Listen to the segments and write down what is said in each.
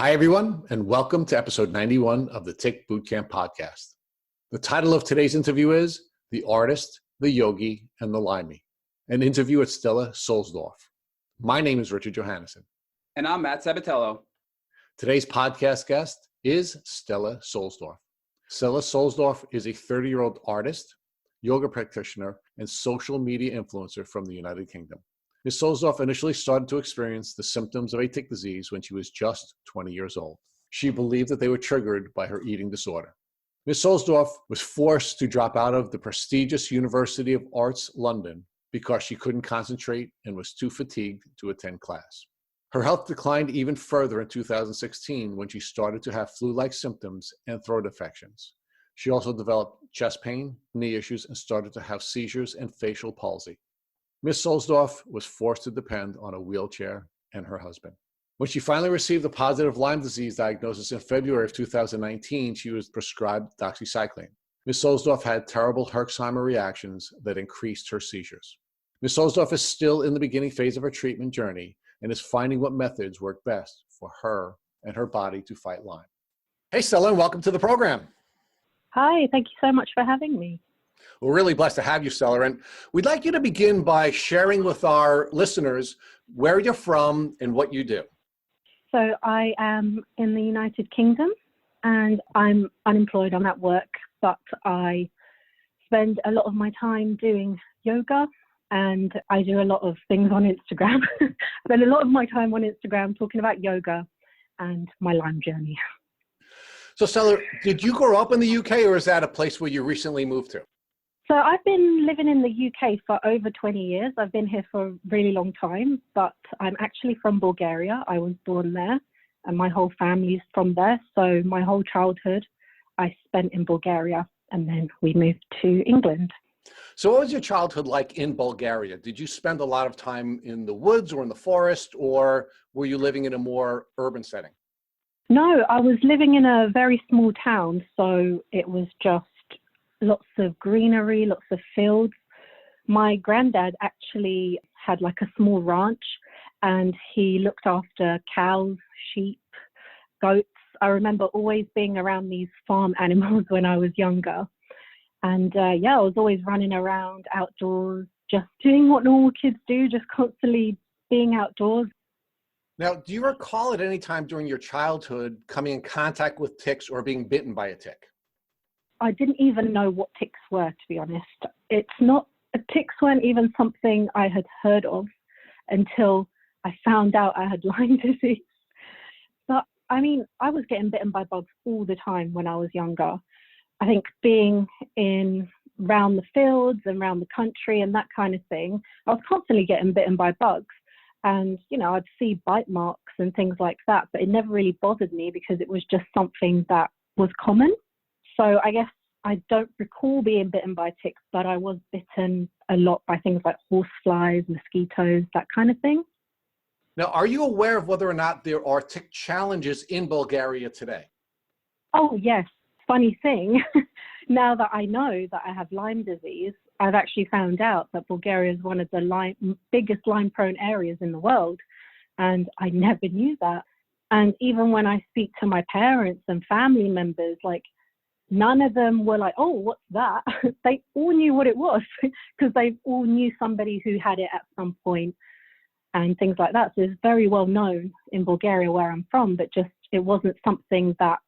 Hi, everyone, and welcome to episode 91 of the Tick Bootcamp podcast. The title of today's interview is The Artist, the Yogi, and the Lymie, an interview with Stela Sulzdorf. My name is Richard Johannesson. And I'm Matt Sabatello. Today's podcast guest is Stela Sulzdorf. Stela Sulzdorf is a 30-year-old artist, yoga practitioner, and social media influencer from the United Kingdom. Ms. Sulzdorf initially started to experience the symptoms of a tick disease when she was just 20 years old. She believed that they were triggered by her eating disorder. Ms. Sulzdorf was forced to drop out of the prestigious University of Arts, London, because she couldn't concentrate and was too fatigued to attend class. Her health declined even further in 2016 when she started to have flu-like symptoms and throat infections. She also developed chest pain, knee issues, and started to have seizures and facial palsy. Ms. Sulzdorf was forced to depend on a wheelchair and her husband. When she finally received a positive Lyme disease diagnosis in February of 2019, she was prescribed doxycycline. Ms. Sulzdorf had terrible Herxheimer reactions that increased her seizures. Ms. Sulzdorf is still in the beginning phase of her treatment journey and is finding what methods work best for her and her body to fight Lyme. Hey, Stela, and welcome to the program. Hi, thank you so much for having me. We're really blessed to have you, Stela, and we'd like you to begin by sharing with our listeners where you're from and what you do. So I am in the United Kingdom and I'm unemployed. I'm at work, but I spend a lot of my time doing yoga and I do a lot of things on Instagram. I spend a lot of my time on Instagram talking about yoga and my Lyme journey. So Stela, did you grow up in the UK or is that a place where you recently moved to? So I've been living in the UK for over 20 years. I've been here for a really long time, but I'm actually from Bulgaria. I was born there and my whole family's from there. So my whole childhood I spent in Bulgaria and then we moved to England. So what was your childhood like in Bulgaria? Did you spend a lot of time in the woods or in the forest, or were you living in a more urban setting? No, I was living in a very small town. So it was just lots of greenery, lots of fields. My granddad actually had like a small ranch and he looked after cows, sheep, goats. I remember always being around these farm animals when I was younger. And I was always running around outdoors, just doing what normal kids do, just constantly being outdoors. Now, do you recall at any time during your childhood coming in contact with ticks or being bitten by a tick? I didn't even know what ticks were, to be honest. Ticks weren't even something I had heard of until I found out I had Lyme disease. But I mean, I was getting bitten by bugs all the time when I was younger. I think being around the fields and around the country and that kind of thing, I was constantly getting bitten by bugs. And, I'd see bite marks and things like that, but it never really bothered me because it was just something that was common. So I guess I don't recall being bitten by ticks, but I was bitten a lot by things like horseflies, mosquitoes, that kind of thing. Now, are you aware of whether or not there are tick challenges in Bulgaria today? Oh, yes. Funny thing, now that I know that I have Lyme disease, I've actually found out that Bulgaria is one of the biggest Lyme-prone areas in the world, and I never knew that. And even when I speak to my parents and family members, like, none of them were like, oh, what's that? They all knew what it was because they all knew somebody who had it at some point and things like that. So it's very well known in Bulgaria where I'm from, but just it wasn't something that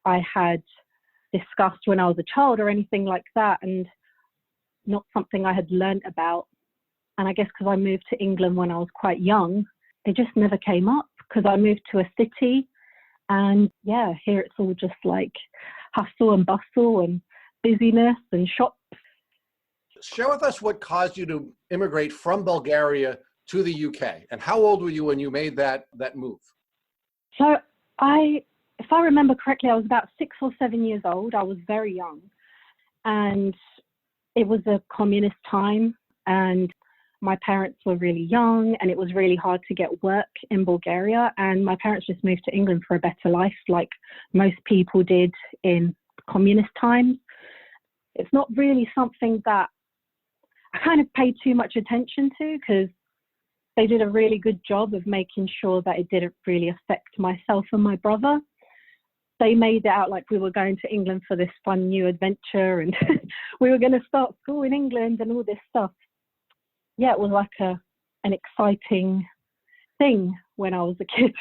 I had discussed when I was a child or anything like that, and not something I had learned about. And I guess because I moved to England when I was quite young, it just never came up because I moved to a city. And here it's all just like hustle and bustle and busyness and shops. Share with us what caused you to immigrate from Bulgaria to the UK, and how old were you when you made that move? So if I remember correctly, I was about 6 or 7 years old. I was very young, and it was a communist time, and my parents were really young, and it was really hard to get work in Bulgaria. And my parents just moved to England for a better life, like most people did in communist times. It's not really something that I kind of paid too much attention to because they did a really good job of making sure that it didn't really affect myself and my brother. They made it out like we were going to England for this fun new adventure and we were going to start school in England and all this stuff. Yeah, it was like an exciting thing when I was a kid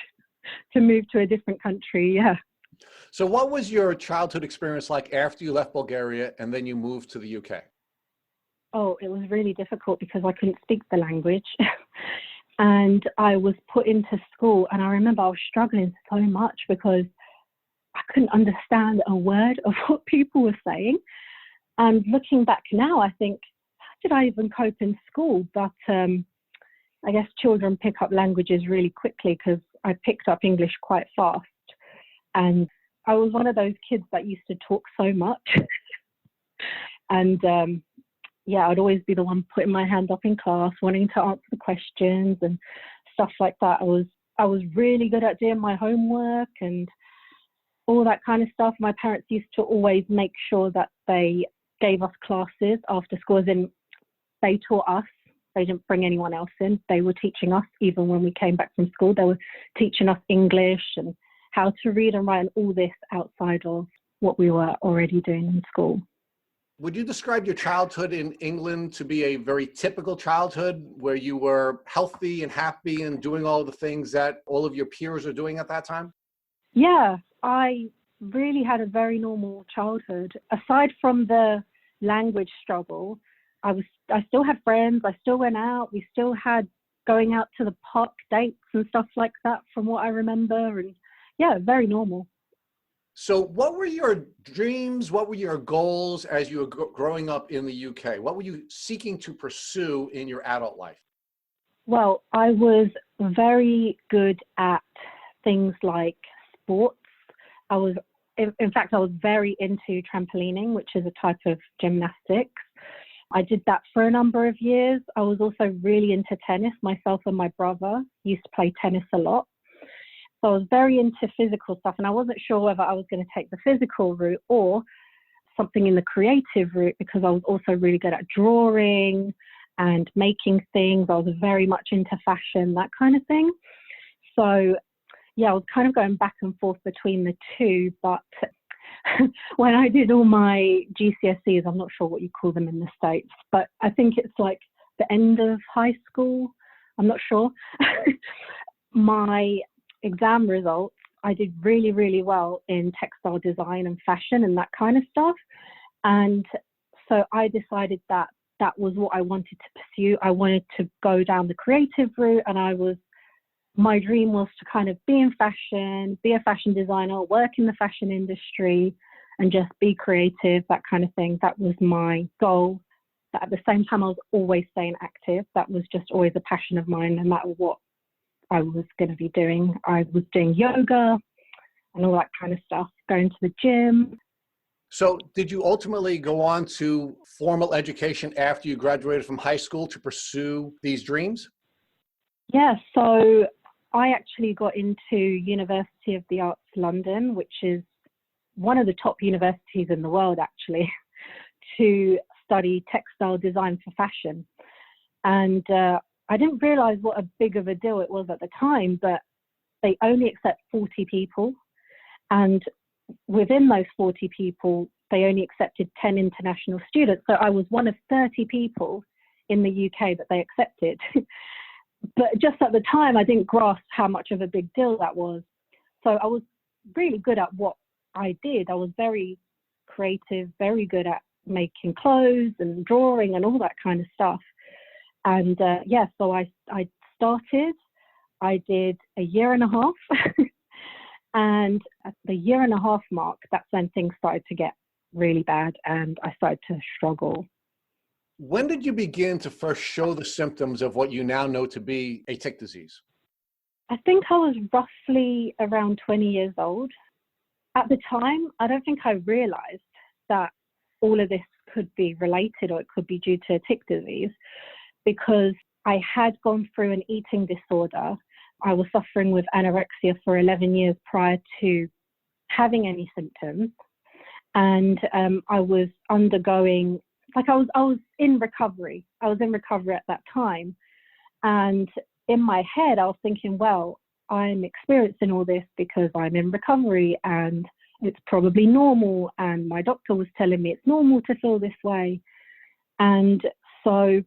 to move to a different country. Yeah. So what was your childhood experience like after you left Bulgaria and then you moved to the UK? Oh, it was really difficult because I couldn't speak the language. And I was put into school, and I remember I was struggling so much because I couldn't understand a word of what people were saying. And looking back now, I think, how did I even cope in school? But I guess children pick up languages really quickly because I picked up English quite fast. And I was one of those kids that used to talk so much. And yeah, I'd always be the one putting my hand up in class, wanting to answer the questions and stuff like that. I was really good at doing my homework and all that kind of stuff. My parents used to always make sure that they gave us classes after school, as in they taught us. They didn't bring anyone else in. They were teaching us even when we came back from school. They were teaching us English and how to read and write and all this outside of what we were already doing in school. Would you describe your childhood in England to be a very typical childhood where you were healthy and happy and doing all the things that all of your peers are doing at that time? Yeah, I really had a very normal childhood. Aside from the language struggle, I still had friends, I still went out, we still had going out to the park dates and stuff like that from what I remember. And yeah, very normal. So what were your dreams? What were your goals as you were growing up in the UK? What were you seeking to pursue in your adult life? Well, I was very good at things like sports. In fact, I was very into trampolining, which is a type of gymnastics. I did that for a number of years. I was also really into tennis. Myself and my brother used to play tennis a lot. So I was very into physical stuff, and I wasn't sure whether I was going to take the physical route or something in the creative route, because I was also really good at drawing and making things. I was very much into fashion, that kind of thing. So yeah, I was kind of going back and forth between the two, but when I did all my GCSEs, I'm not sure what you call them in the States, but I think it's like the end of high school, I'm not sure. My exam results, I did really, really well in textile design and fashion and that kind of stuff. And so I decided that that was what I wanted to pursue. I wanted to go down the creative route, and my dream was to kind of be in fashion, be a fashion designer, work in the fashion industry, and just be creative, that kind of thing. That was my goal. But at the same time, I was always staying active. That was just always a passion of mine, no matter what I was going to be doing. I was doing yoga and all that kind of stuff, going to the gym. So did you ultimately go on to formal education after you graduated from high school to pursue these dreams? Yeah, so I actually got into University of the Arts London, which is one of the top universities in the world, actually, to study textile design for fashion. And I didn't realize what a big of a deal it was at the time, but they only accept 40 people. And within those 40 people, they only accepted 10 international students. So I was one of 30 people in the UK that they accepted. But just at the time, I didn't grasp how much of a big deal that was. So I was really good at what I did. I was very creative, very good at making clothes and drawing and all that kind of stuff. And yeah, so I started, I did a year and a half. And at the year and a half mark, that's when things started to get really bad and I started to struggle. When did you begin to first show the symptoms of what you now know to be a tick disease? I think I was roughly around 20 years old. At the time, I don't think I realized that all of this could be related or it could be due to a tick disease, because I had gone through an eating disorder. I was suffering with anorexia for 11 years prior to having any symptoms. And I was undergoing, like I was in recovery. I was in recovery at that time. And in my head, I was thinking, well, I'm experiencing all this because I'm in recovery and it's probably normal. And my doctor was telling me it's normal to feel this way. And so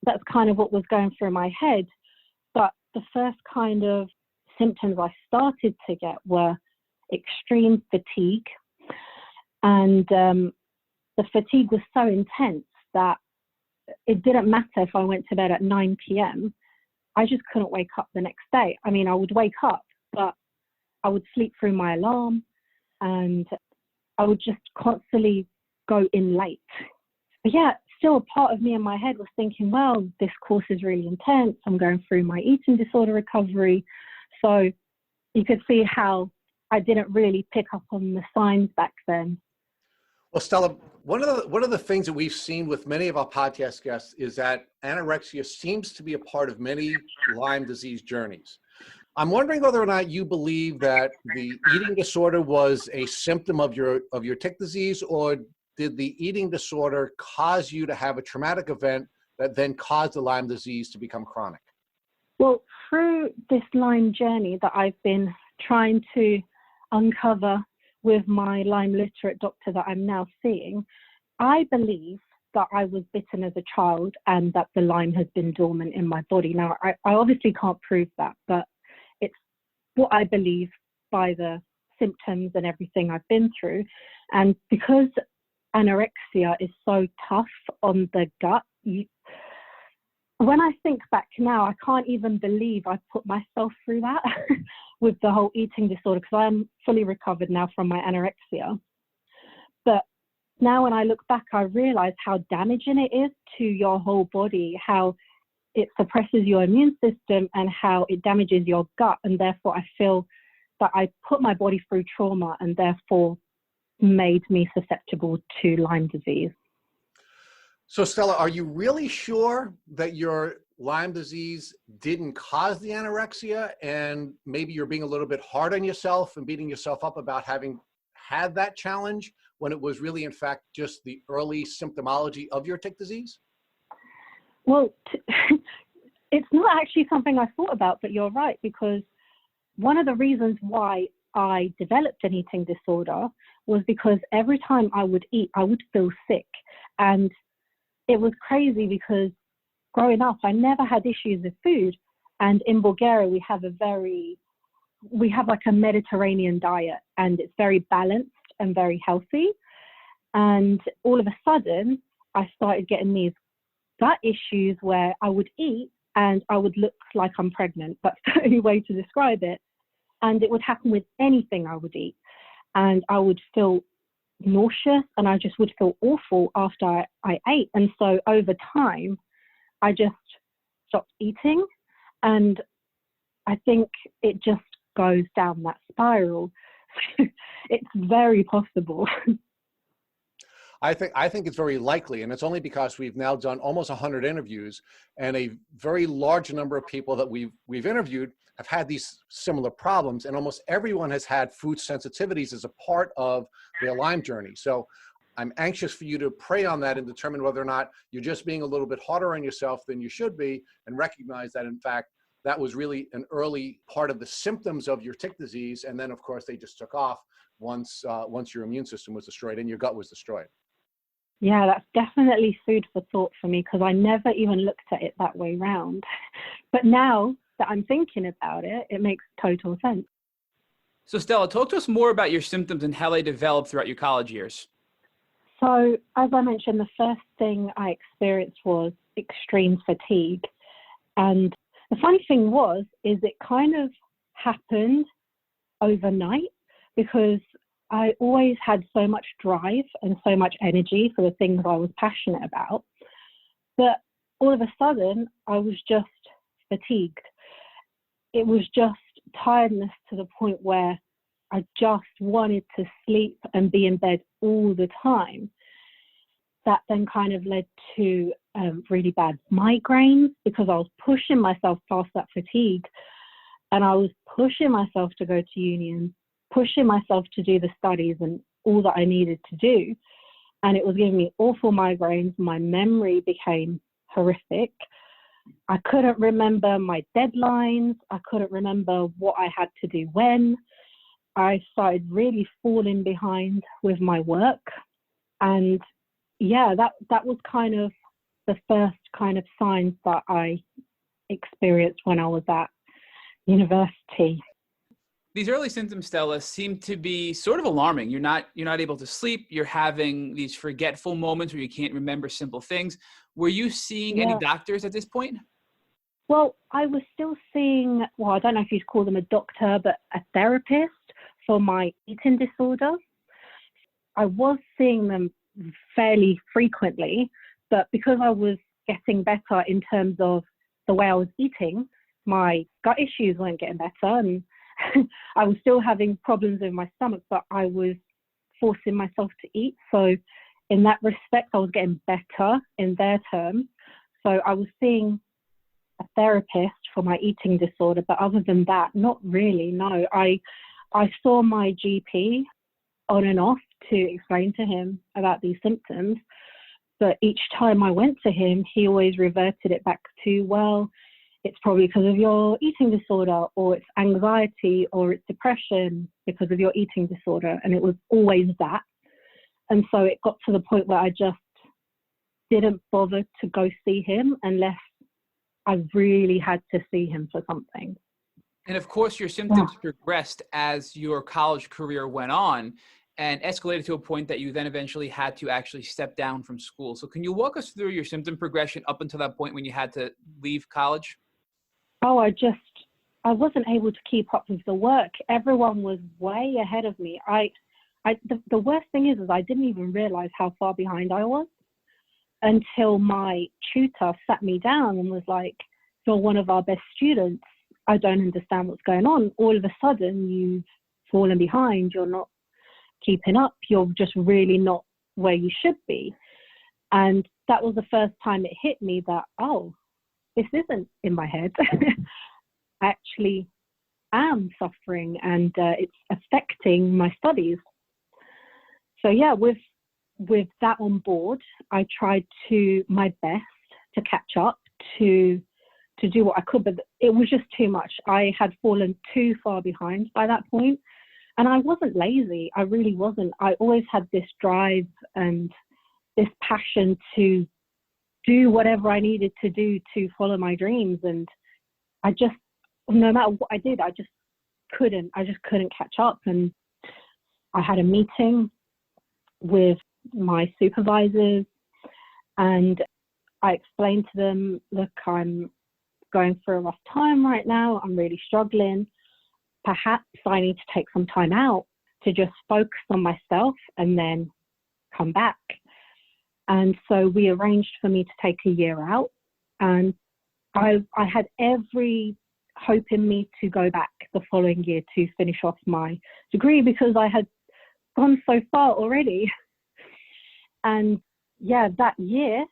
that's kind of what was going through my head. But the first kind of symptoms I started to get were extreme fatigue. And the fatigue was so intense that it didn't matter if I went to bed at 9 p.m. I just couldn't wake up the next day. I mean, I would wake up, but I would sleep through my alarm and I would just constantly go in late. But yeah, still a part of me in my head was thinking, well, this course is really intense. I'm going through my eating disorder recovery. So you could see how I didn't really pick up on the signs back then. Well, Stella, one of the things that we've seen with many of our podcast guests is that anorexia seems to be a part of many Lyme disease journeys. I'm wondering whether or not you believe that the eating disorder was a symptom of your tick disease, or did the eating disorder cause you to have a traumatic event that then caused the Lyme disease to become chronic? Well, through this Lyme journey that I've been trying to uncover with my Lyme literate doctor that I'm now seeing, I believe that I was bitten as a child and that the Lyme has been dormant in my body. Now, I obviously can't prove that, but it's what I believe by the symptoms and everything I've been through. And because anorexia is so tough on the gut, when I think back now, I can't even believe I put myself through that with the whole eating disorder, because I'm fully recovered now from my anorexia. But now when I look back, I realize how damaging it is to your whole body, how it suppresses your immune system and how it damages your gut. And therefore, I feel that I put my body through trauma and therefore made me susceptible to Lyme disease. So Stella, are you really sure that your Lyme disease didn't cause the anorexia, and maybe you're being a little bit hard on yourself and beating yourself up about having had that challenge when it was really, in fact, just the early symptomology of your tick disease? Well, it's not actually something I thought about, but you're right, because one of the reasons why I developed an eating disorder was because every time I would eat, I would feel sick. And it was crazy because growing up, I never had issues with food. And in Bulgaria, we have like a Mediterranean diet, and it's very balanced and very healthy. And all of a sudden, I started getting these gut issues where I would eat and I would look like I'm pregnant. That's the only way to describe it. And it would happen with anything I would eat. And I would feel nauseous and I just would feel awful after I ate. And so over time, I just stopped eating. And I think it just goes down that spiral. It's very possible. I think it's very likely, and it's only because we've now done almost 100 interviews, and a very large number of people that we've interviewed have had these similar problems, and almost everyone has had food sensitivities as a part of their Lyme journey. So I'm anxious for you to prey on that and determine whether or not you're just being a little bit harder on yourself than you should be, and recognize that, in fact, that was really an early part of the symptoms of your tick disease, and then, of course, they just took off once your immune system was destroyed and your gut was destroyed. Yeah, that's definitely food for thought for me, because I never even looked at it that way round. But now that I'm thinking about it, it makes total sense. So Stella, talk to us more about your symptoms and how they developed throughout your college years. So as I mentioned, the first thing I experienced was extreme fatigue. And the funny thing is it kind of happened overnight, because I always had so much drive and so much energy for the things I was passionate about. But all of a sudden, I was just fatigued. It was just tiredness to the point where I just wanted to sleep and be in bed all the time. That then kind of led to really bad migraines, because I was pushing myself past that fatigue, and I was pushing myself to go to uni and pushing myself to do the studies and all that I needed to do. And it was giving me awful migraines. My memory became horrific. I couldn't remember my deadlines. I couldn't remember what I had to do when. I started really falling behind with my work. And yeah, that was kind of the first kind of signs that I experienced when I was at university. These early symptoms, Stella, seem to be sort of alarming. You're not able to sleep. You're having these forgetful moments where you can't remember simple things. Were you seeing any doctors at this point? Well, I was still seeing, I don't know if you'd call them a doctor, but a therapist for my eating disorder. I was seeing them fairly frequently, but because I was getting better in terms of the way I was eating, my gut issues weren't getting better, and I was still having problems with my stomach, but I was forcing myself to eat. So in that respect, I was getting better in their terms. So I was seeing a therapist for my eating disorder, but other than that, not really, no. I saw my GP on and off to explain to him about these symptoms, but each time I went to him, he always reverted it back to, well, it's probably because of your eating disorder, or it's anxiety, or it's depression because of your eating disorder. And it was always that. And so it got to the point where I just didn't bother to go see him unless I really had to see him for something. And of course, your symptoms progressed as your college career went on and escalated to a point that you then eventually had to actually step down from school. So can you walk us through your symptom progression up until that point when you had to leave college? Oh, I wasn't able to keep up with the work. Everyone was way ahead of me. The worst thing is I didn't even realize how far behind I was until my tutor sat me down and was like, you're one of our best students. I don't understand what's going on. All of a sudden, you've fallen behind. You're not keeping up. You're just really not where you should be. And that was the first time it hit me that, oh, this isn't in my head. I actually am suffering, and it's affecting my studies. So yeah, with that on board, I tried my best to catch up, to do what I could, but it was just too much. I had fallen too far behind by that point, and I wasn't lazy. I really wasn't. I always had this drive and this passion to do whatever I needed to do to follow my dreams. And I just, no matter what I did, I just couldn't catch up. And I had a meeting with my supervisors and I explained to them, look, I'm going through a rough time right now. I'm really struggling. Perhaps I need to take some time out to just focus on myself and then come back. And so we arranged for me to take a year out, and I had every hope in me to go back the following year to finish off my degree because I had gone so far already. And yeah, that year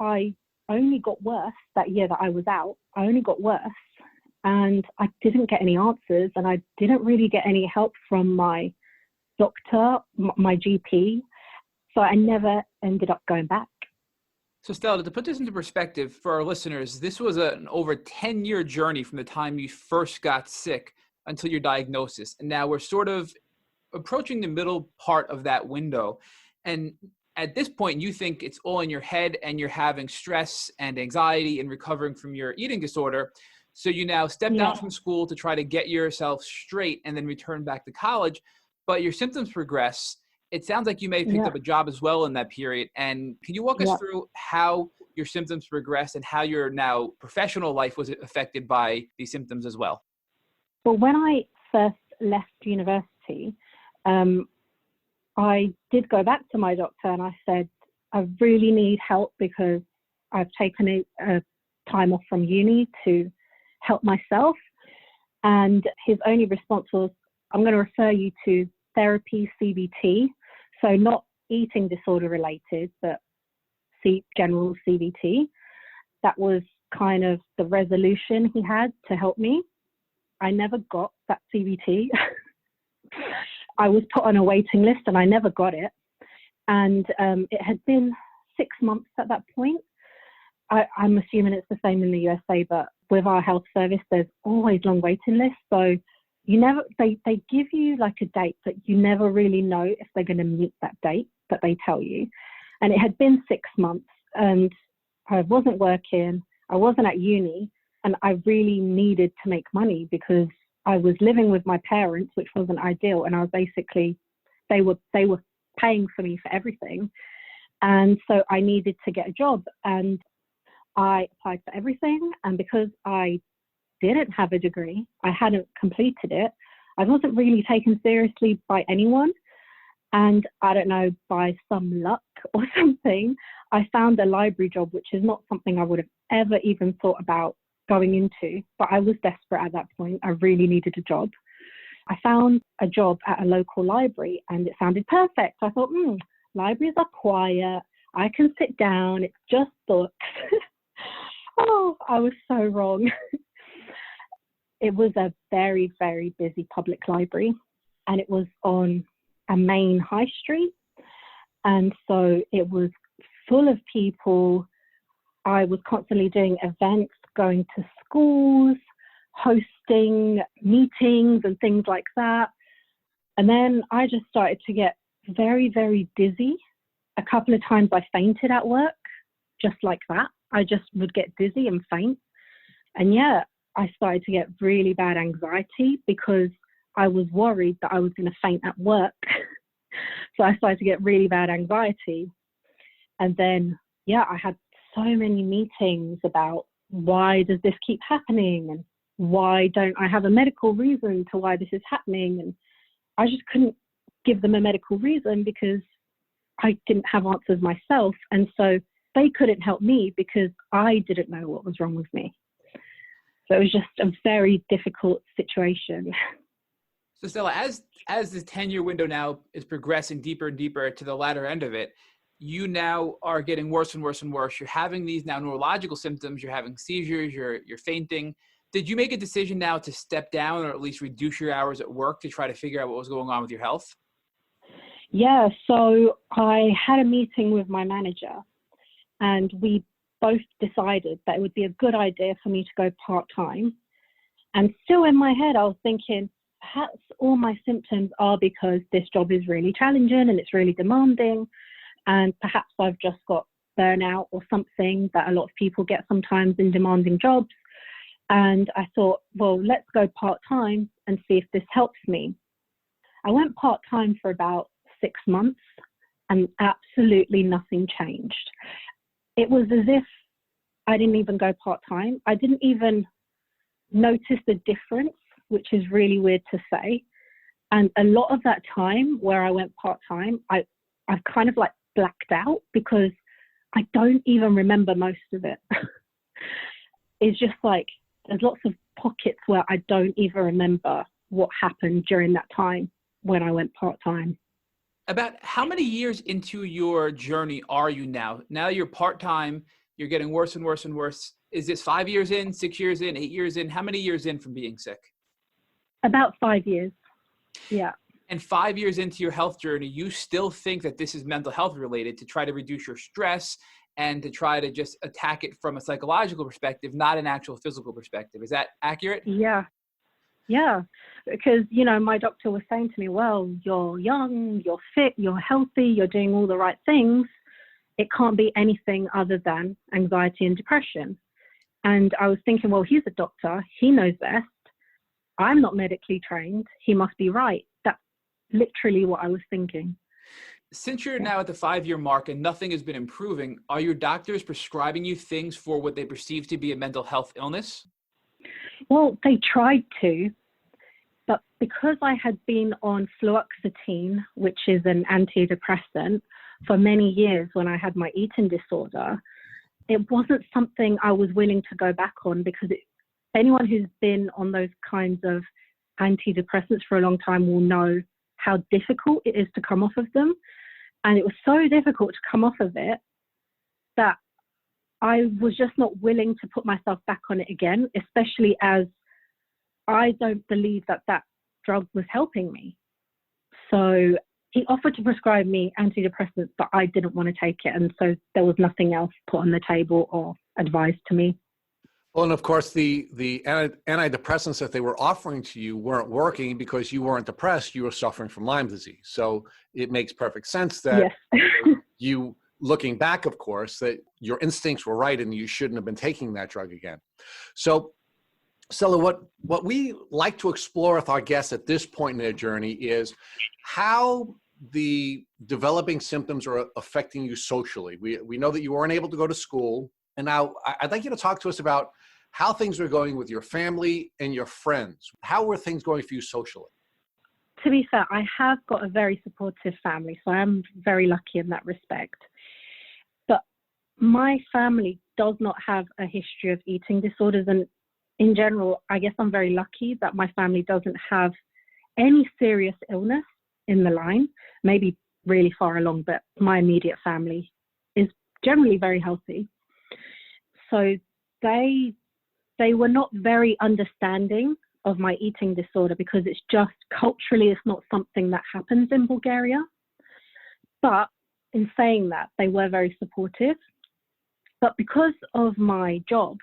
I only got worse. That year that I was out, I only got worse, and I didn't get any answers, and I didn't really get any help from my doctor, my GP. So I never ended up going back. So Stella, to put this into perspective for our listeners, this was an over 10-year journey from the time you first got sick until your diagnosis. And now we're sort of approaching the middle part of that window. And at this point, you think it's all in your head and you're having stress and anxiety and recovering from your eating disorder. So you now step down from school to try to get yourself straight and then return back to college. But your symptoms progress. It sounds like you may have picked up a job as well in that period. And can you walk us through how your symptoms progressed and how your now professional life was affected by these symptoms as well? Well, when I first left university, I did go back to my doctor and I said, I really need help because I've taken a time off from uni to help myself. And his only response was, I'm going to refer you to therapy CBT, so not eating disorder related, but general CBT. That was kind of the resolution he had to help me. I never got that CBT. I was put on a waiting list and I never got it. And it had been 6 months at that point. I'm assuming it's the same in the USA, but with our health service, there's always long waiting lists. So they give you like a date, but you never really know if they're going to meet that date that they tell you. And it had been 6 months and I wasn't working, I wasn't at uni, and I really needed to make money because I was living with my parents, which wasn't ideal. And I was basically, they were paying for me for everything. And so I needed to get a job, and I applied for everything. And because I didn't have a degree, I hadn't completed it, I wasn't really taken seriously by anyone. And I don't know, by some luck or something, I found a library job, which is not something I would have ever even thought about going into, but I was desperate at that point. I really needed a job. I found a job at a local library and it sounded perfect. I thought, libraries are quiet, I can sit down, it's just books. Oh, I was so wrong. It was a very, very busy public library, and it was on a main high street. And so it was full of people. I was constantly doing events, going to schools, hosting meetings and things like that. And then I just started to get very, very dizzy. A couple of times I fainted at work, just like that. I just would get dizzy and faint. And yeah, I started to get really bad anxiety because I was worried that I was going to faint at work. So I started to get really bad anxiety. And then, yeah, I had so many meetings about why does this keep happening and why don't I have a medical reason to why this is happening. And I just couldn't give them a medical reason because I didn't have answers myself. And so they couldn't help me because I didn't know what was wrong with me. So it was just a very difficult situation. So Stella, as the 10-year window now is progressing deeper and deeper to the latter end of it, you now are getting worse and worse and worse. You're having these now neurological symptoms. You're having seizures. You're fainting. Did you make a decision now to step down or at least reduce your hours at work to try to figure out what was going on with your health? Yeah, so I had a meeting with my manager and we both decided that it would be a good idea for me to go part-time. And still in my head, I was thinking, perhaps all my symptoms are because this job is really challenging and it's really demanding. And perhaps I've just got burnout or something that a lot of people get sometimes in demanding jobs. And I thought, well, let's go part-time and see if this helps me. I went part-time for about 6 months and absolutely nothing changed. It was as if I didn't even go part-time. I didn't even notice the difference, which is really weird to say. And a lot of that time where I went part-time, I've kind of like blacked out because I don't even remember most of it. It's just like, there's lots of pockets where I don't even remember what happened during that time when I went part-time. About how many years into your journey are you now? Now you're part-time, you're getting worse and worse and worse. Is this 5 years in, 6 years in, 8 years in? How many years in from being sick? About 5 years. Yeah. And 5 years into your health journey, you still think that this is mental health related to try to reduce your stress and to try to just attack it from a psychological perspective, not an actual physical perspective. Is that accurate? Yeah. Yeah. Because, my doctor was saying to me, well, you're young, you're fit, you're healthy, you're doing all the right things. It can't be anything other than anxiety and depression. And I was thinking, well, he's a doctor. He knows best. I'm not medically trained. He must be right. That's literally what I was thinking. Since you're now at the 5-year mark and nothing has been improving, are your doctors prescribing you things for what they perceive to be a mental health illness? Well, they tried to, but because I had been on fluoxetine, which is an antidepressant, for many years when I had my eating disorder, it wasn't something I was willing to go back on because anyone who's been on those kinds of antidepressants for a long time will know how difficult it is to come off of them. And it was so difficult to come off of it that I was just not willing to put myself back on it again, especially as I don't believe that drug was helping me. So he offered to prescribe me antidepressants, but I didn't want to take it. And so there was nothing else put on the table or advised to me. Well, and of course, the antidepressants that they were offering to you weren't working because you weren't depressed. You were suffering from Lyme disease. So it makes perfect sense that you, looking back, of course, that your instincts were right and you shouldn't have been taking that drug again. So, Stela, what we like to explore with our guests at this point in their journey is how the developing symptoms are affecting you socially. We know that you weren't able to go to school. And now I'd like you to talk to us about how things are going with your family and your friends. How are things going for you socially? To be fair, I have got a very supportive family, so I'm very lucky in that respect. But my family does not have a history of eating disorders. And in general, I guess I'm very lucky that my family doesn't have any serious illness in the line, maybe really far along, but my immediate family is generally very healthy. So they were not very understanding of my eating disorder because it's just culturally, it's not something that happens in Bulgaria. But in saying that, they were very supportive. But because of my job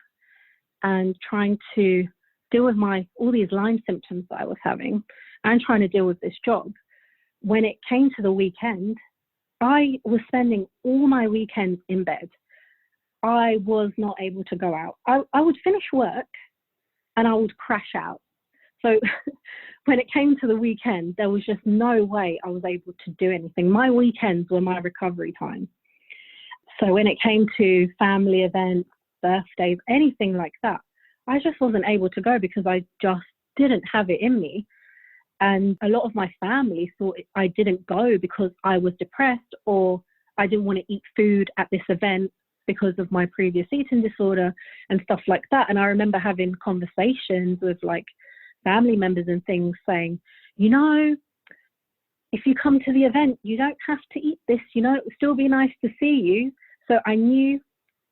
and trying to deal with all these Lyme symptoms that I was having and trying to deal with this job, when it came to the weekend, I was spending all my weekends in bed. I was not able to go out. I would finish work and I would crash out. So when it came to the weekend, there was just no way I was able to do anything. My weekends were my recovery time. So when it came to family events, birthdays, anything like that, I just wasn't able to go because I just didn't have it in me. And a lot of my family thought I didn't go because I was depressed or I didn't want to eat food at this event because of my previous eating disorder and stuff like that. And I remember having conversations with like family members and things saying, you know, if you come to the event, you don't have to eat this, you know, it would still be nice to see you. So I knew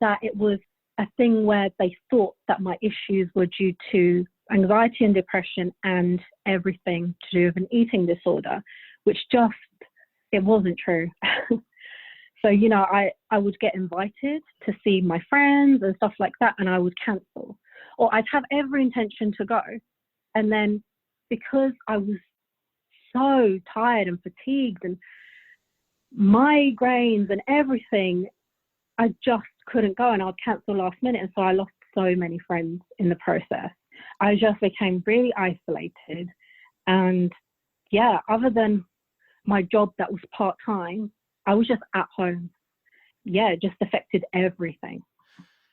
that it was a thing where they thought that my issues were due to anxiety and depression and everything to do with an eating disorder, which just, it wasn't true. So, you know, I would get invited to see my friends and stuff like that, and I would cancel. Or I'd have every intention to go. And then because I was so tired and fatigued and migraines and everything, I just couldn't go and I'd cancel last minute. And so I lost so many friends in the process. I just became really isolated. And yeah, other than my job that was part-time, I was just at home. Yeah, it just affected everything.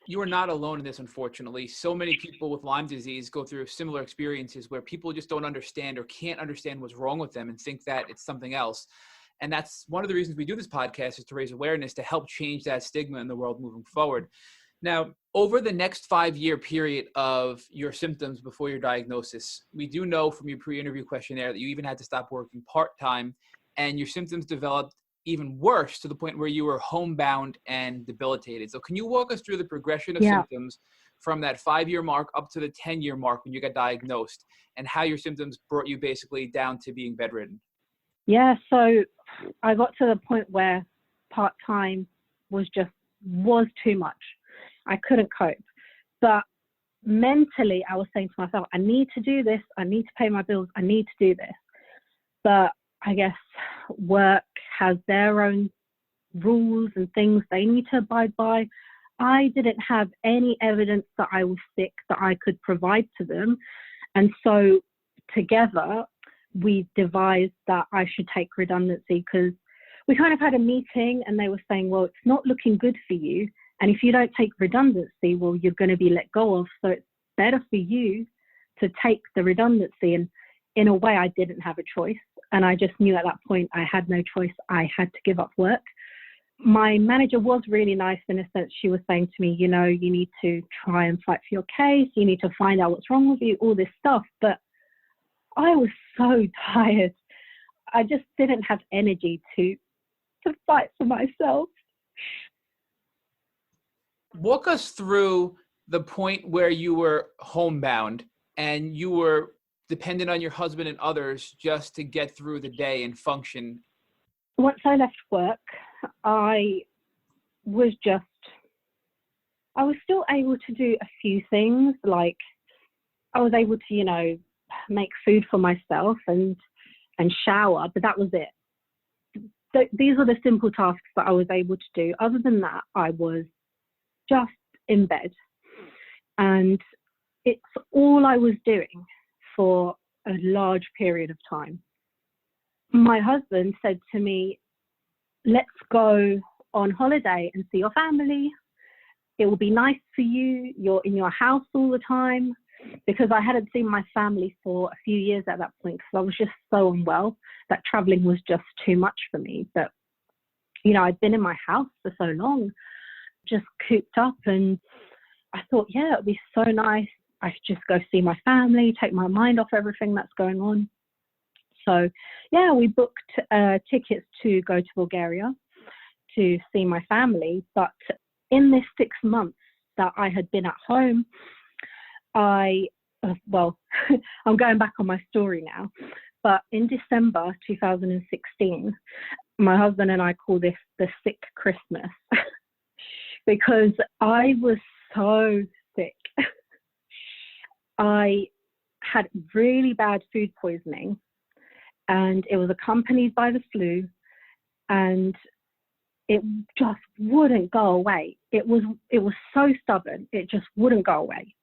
You are not alone in this, unfortunately. So many people with Lyme disease go through similar experiences where people just don't understand or can't understand what's wrong with them and think that it's something else. And that's one of the reasons we do this podcast, is to raise awareness, to help change that stigma in the world moving forward. Now, over the next 5-year period of your symptoms before your diagnosis, we do know from your pre-interview questionnaire that you even had to stop working part-time, and your symptoms developed even worse to the point where you were homebound and debilitated. So can you walk us through the progression of symptoms from that 5-year mark up to the 10-year mark when you got diagnosed, and how your symptoms brought you basically down to being bedridden? Yeah, so I got to the point where part-time was too much. I couldn't cope. But mentally, I was saying to myself, I need to do this. I need to pay my bills. I need to do this. But I guess work has their own rules and things they need to abide by. I didn't have any evidence that I was sick that I could provide to them. And so together, we devised that I should take redundancy, because we kind of had a meeting and they were saying, well, it's not looking good for you. And if you don't take redundancy, well, you're going to be let go of. So it's better for you to take the redundancy. And in a way, I didn't have a choice. And I just knew at that point I had no choice. I had to give up work. My manager was really nice in a sense. She was saying to me, you know, you need to try and fight for your case. You need to find out what's wrong with you, all this stuff. But I was so tired. I just didn't have energy to fight for myself. Walk us through the point where you were homebound and you were dependent on your husband and others just to get through the day and function. once I left work, I was still able to do a few things, like I was able to, make food for myself and shower, but that was it. These are the simple tasks that I was able to do. Other than that, I was just in bed. And it's all I was doing for a large period of time. My husband said to me, let's go on holiday and see your family. It will be nice for you. You're in your house all the time. Because I hadn't seen my family for a few years at that point, because I was just so unwell that traveling was just too much for me. But, I'd been in my house for so long, just cooped up, and I thought, yeah, it'd be so nice. I could just go see my family, take my mind off everything that's going on. So, yeah, we booked tickets to go to Bulgaria to see my family. But in this 6 months that I had been at home, I'm going back on my story now, but in December 2016, my husband and I call this the sick Christmas because I was so sick. I had really bad food poisoning, and it was accompanied by the flu, and it just wouldn't go away. It was so stubborn. It just wouldn't go away.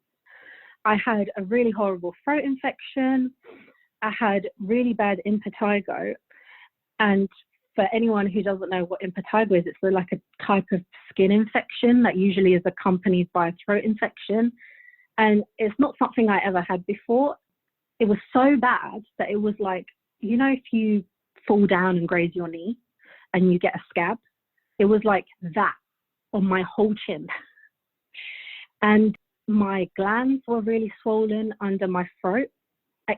I had a really horrible throat infection. I had really bad impetigo. And for anyone who doesn't know what impetigo is, it's like a type of skin infection that usually is accompanied by a throat infection. And it's not something I ever had before. It was so bad that it was like, if you fall down and graze your knee and you get a scab, it was like that on my whole chin. And my glands were really swollen under my throat.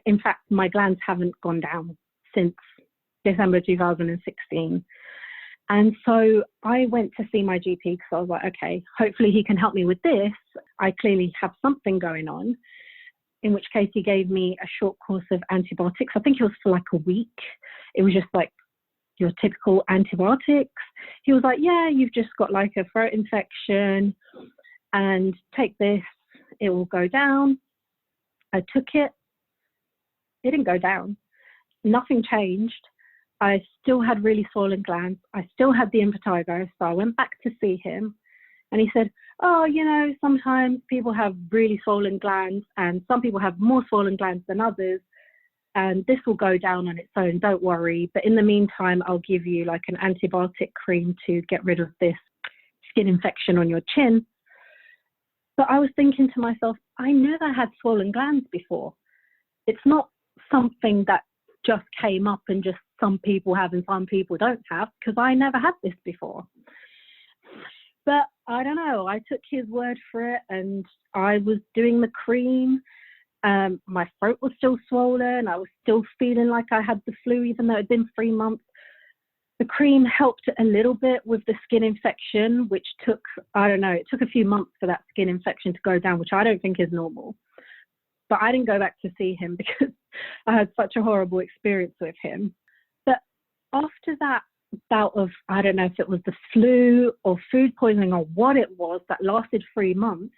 In fact, my glands haven't gone down since December 2016. And so I went to see my GP because I was like, okay, hopefully he can help me with this. I clearly have something going on, in which case he gave me a short course of antibiotics. I think it was for like a week. It was just like your typical antibiotics. He was like, yeah, you've just got like a throat infection, and take this, it will go down. I took it. It didn't go down. Nothing changed. I still had really swollen glands. I still had the impetigo. So I went back to see him, and he said, oh, sometimes people have really swollen glands, and some people have more swollen glands than others. And this will go down on its own. Don't worry. But in the meantime, I'll give you like an antibiotic cream to get rid of this skin infection on your chin. But I was thinking to myself, I never had swollen glands before. It's not something that just came up and just some people have and some people don't have, because I never had this before. But I don't know, I took his word for it, and I was doing the cream. My throat was still swollen. I was still feeling like I had the flu, even though it had been 3 months. The cream helped a little bit with the skin infection, which took, it took a few months for that skin infection to go down, which I don't think is normal. But I didn't go back to see him because I had such a horrible experience with him. But after that bout of, I don't know if it was the flu or food poisoning or what it was that lasted 3 months,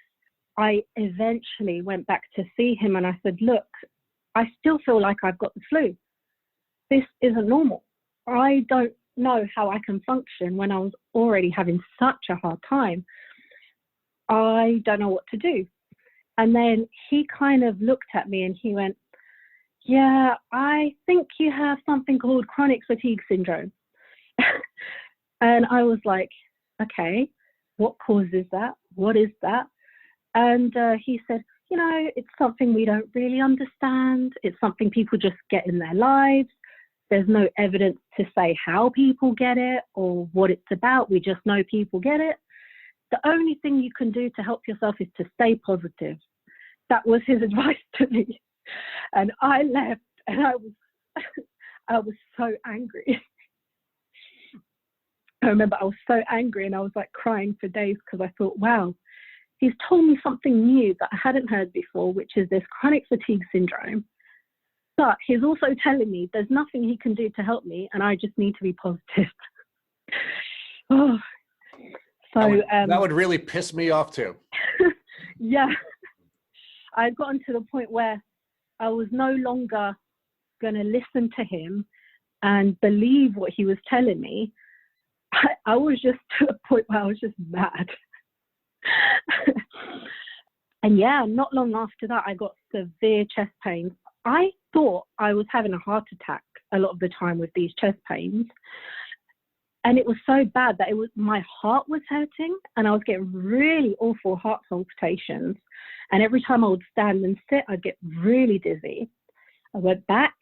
I eventually went back to see him, and I said, look, I still feel like I've got the flu. This isn't normal. I don't know how I can function when I was already having such a hard time. I don't know what to do. And then he kind of looked at me and he went, yeah, I think you have something called chronic fatigue syndrome. And I was like, okay, what causes that? What is that? And he said, it's something we don't really understand. It's something people just get in their lives. There's no evidence to say how people get it or what it's about. We just know people get it. The only thing you can do to help yourself is to stay positive. That was his advice to me. And I left, and I was so angry. I remember I was so angry, and I was like crying for days because I thought, wow, he's told me something new that I hadn't heard before, which is this chronic fatigue syndrome. But he's also telling me there's nothing he can do to help me, and I just need to be positive. Oh, so that would really piss me off too. Yeah, I'd gotten to the point where I was no longer going to listen to him and believe what he was telling me. I was just to the point where I was just mad. And yeah, not long after that, I got severe chest pains. I thought I was having a heart attack a lot of the time with these chest pains. And it was so bad that my heart was hurting, and I was getting really awful heart palpitations. And every time I would stand and sit, I'd get really dizzy. I went back.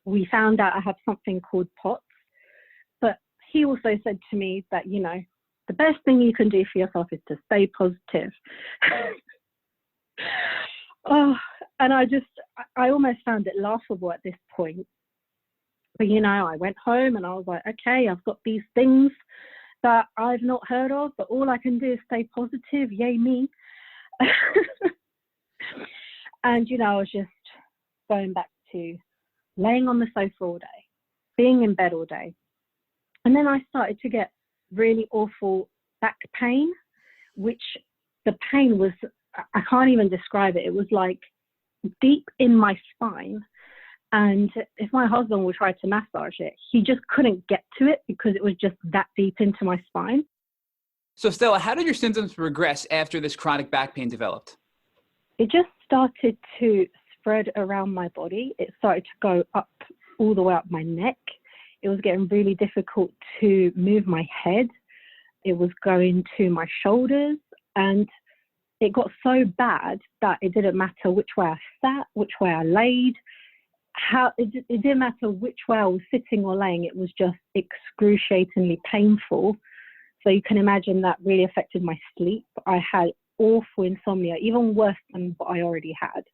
We found out I have something called POTS. But he also said to me that, you know, the best thing you can do for yourself is to stay positive. Oh, and I almost found it laughable at this point. But, you know, I went home and I was like, okay, I've got these things that I've not heard of, but all I can do is stay positive. Yay, me. And, you know, I was just going back to laying on the sofa all day, being in bed all day. And then I started to get really awful back pain, which the pain was, I can't even describe it. It was like deep in my spine. And if my husband would try to massage it, he just couldn't get to it because it was just that deep into my spine. So Stela, how did your symptoms progress after this chronic back pain developed? It just started to spread around my body. It started to go up all the way up my neck. It was getting really difficult to move my head. It was going to my shoulders, and it got so bad that it didn't matter which way I sat, which way I laid. It didn't matter which way I was sitting or laying. It was just excruciatingly painful. So you can imagine that really affected my sleep. I had awful insomnia, even worse than what I already had.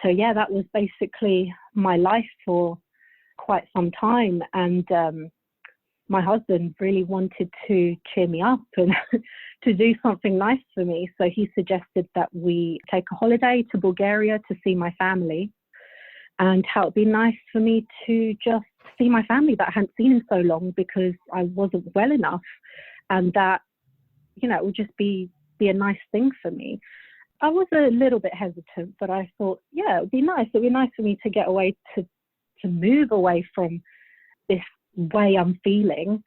So yeah, that was basically my life for quite some time. And my husband really wanted to cheer me up and to do something nice for me. So he suggested that we take a holiday to Bulgaria to see my family, and how it'd be nice for me to just see my family that I hadn't seen in so long because I wasn't well enough, and that, you know, it would just be a nice thing for me. I was a little bit hesitant, but I thought, yeah, it would be nice. It would be nice for me to get away, to move away from this way I'm feeling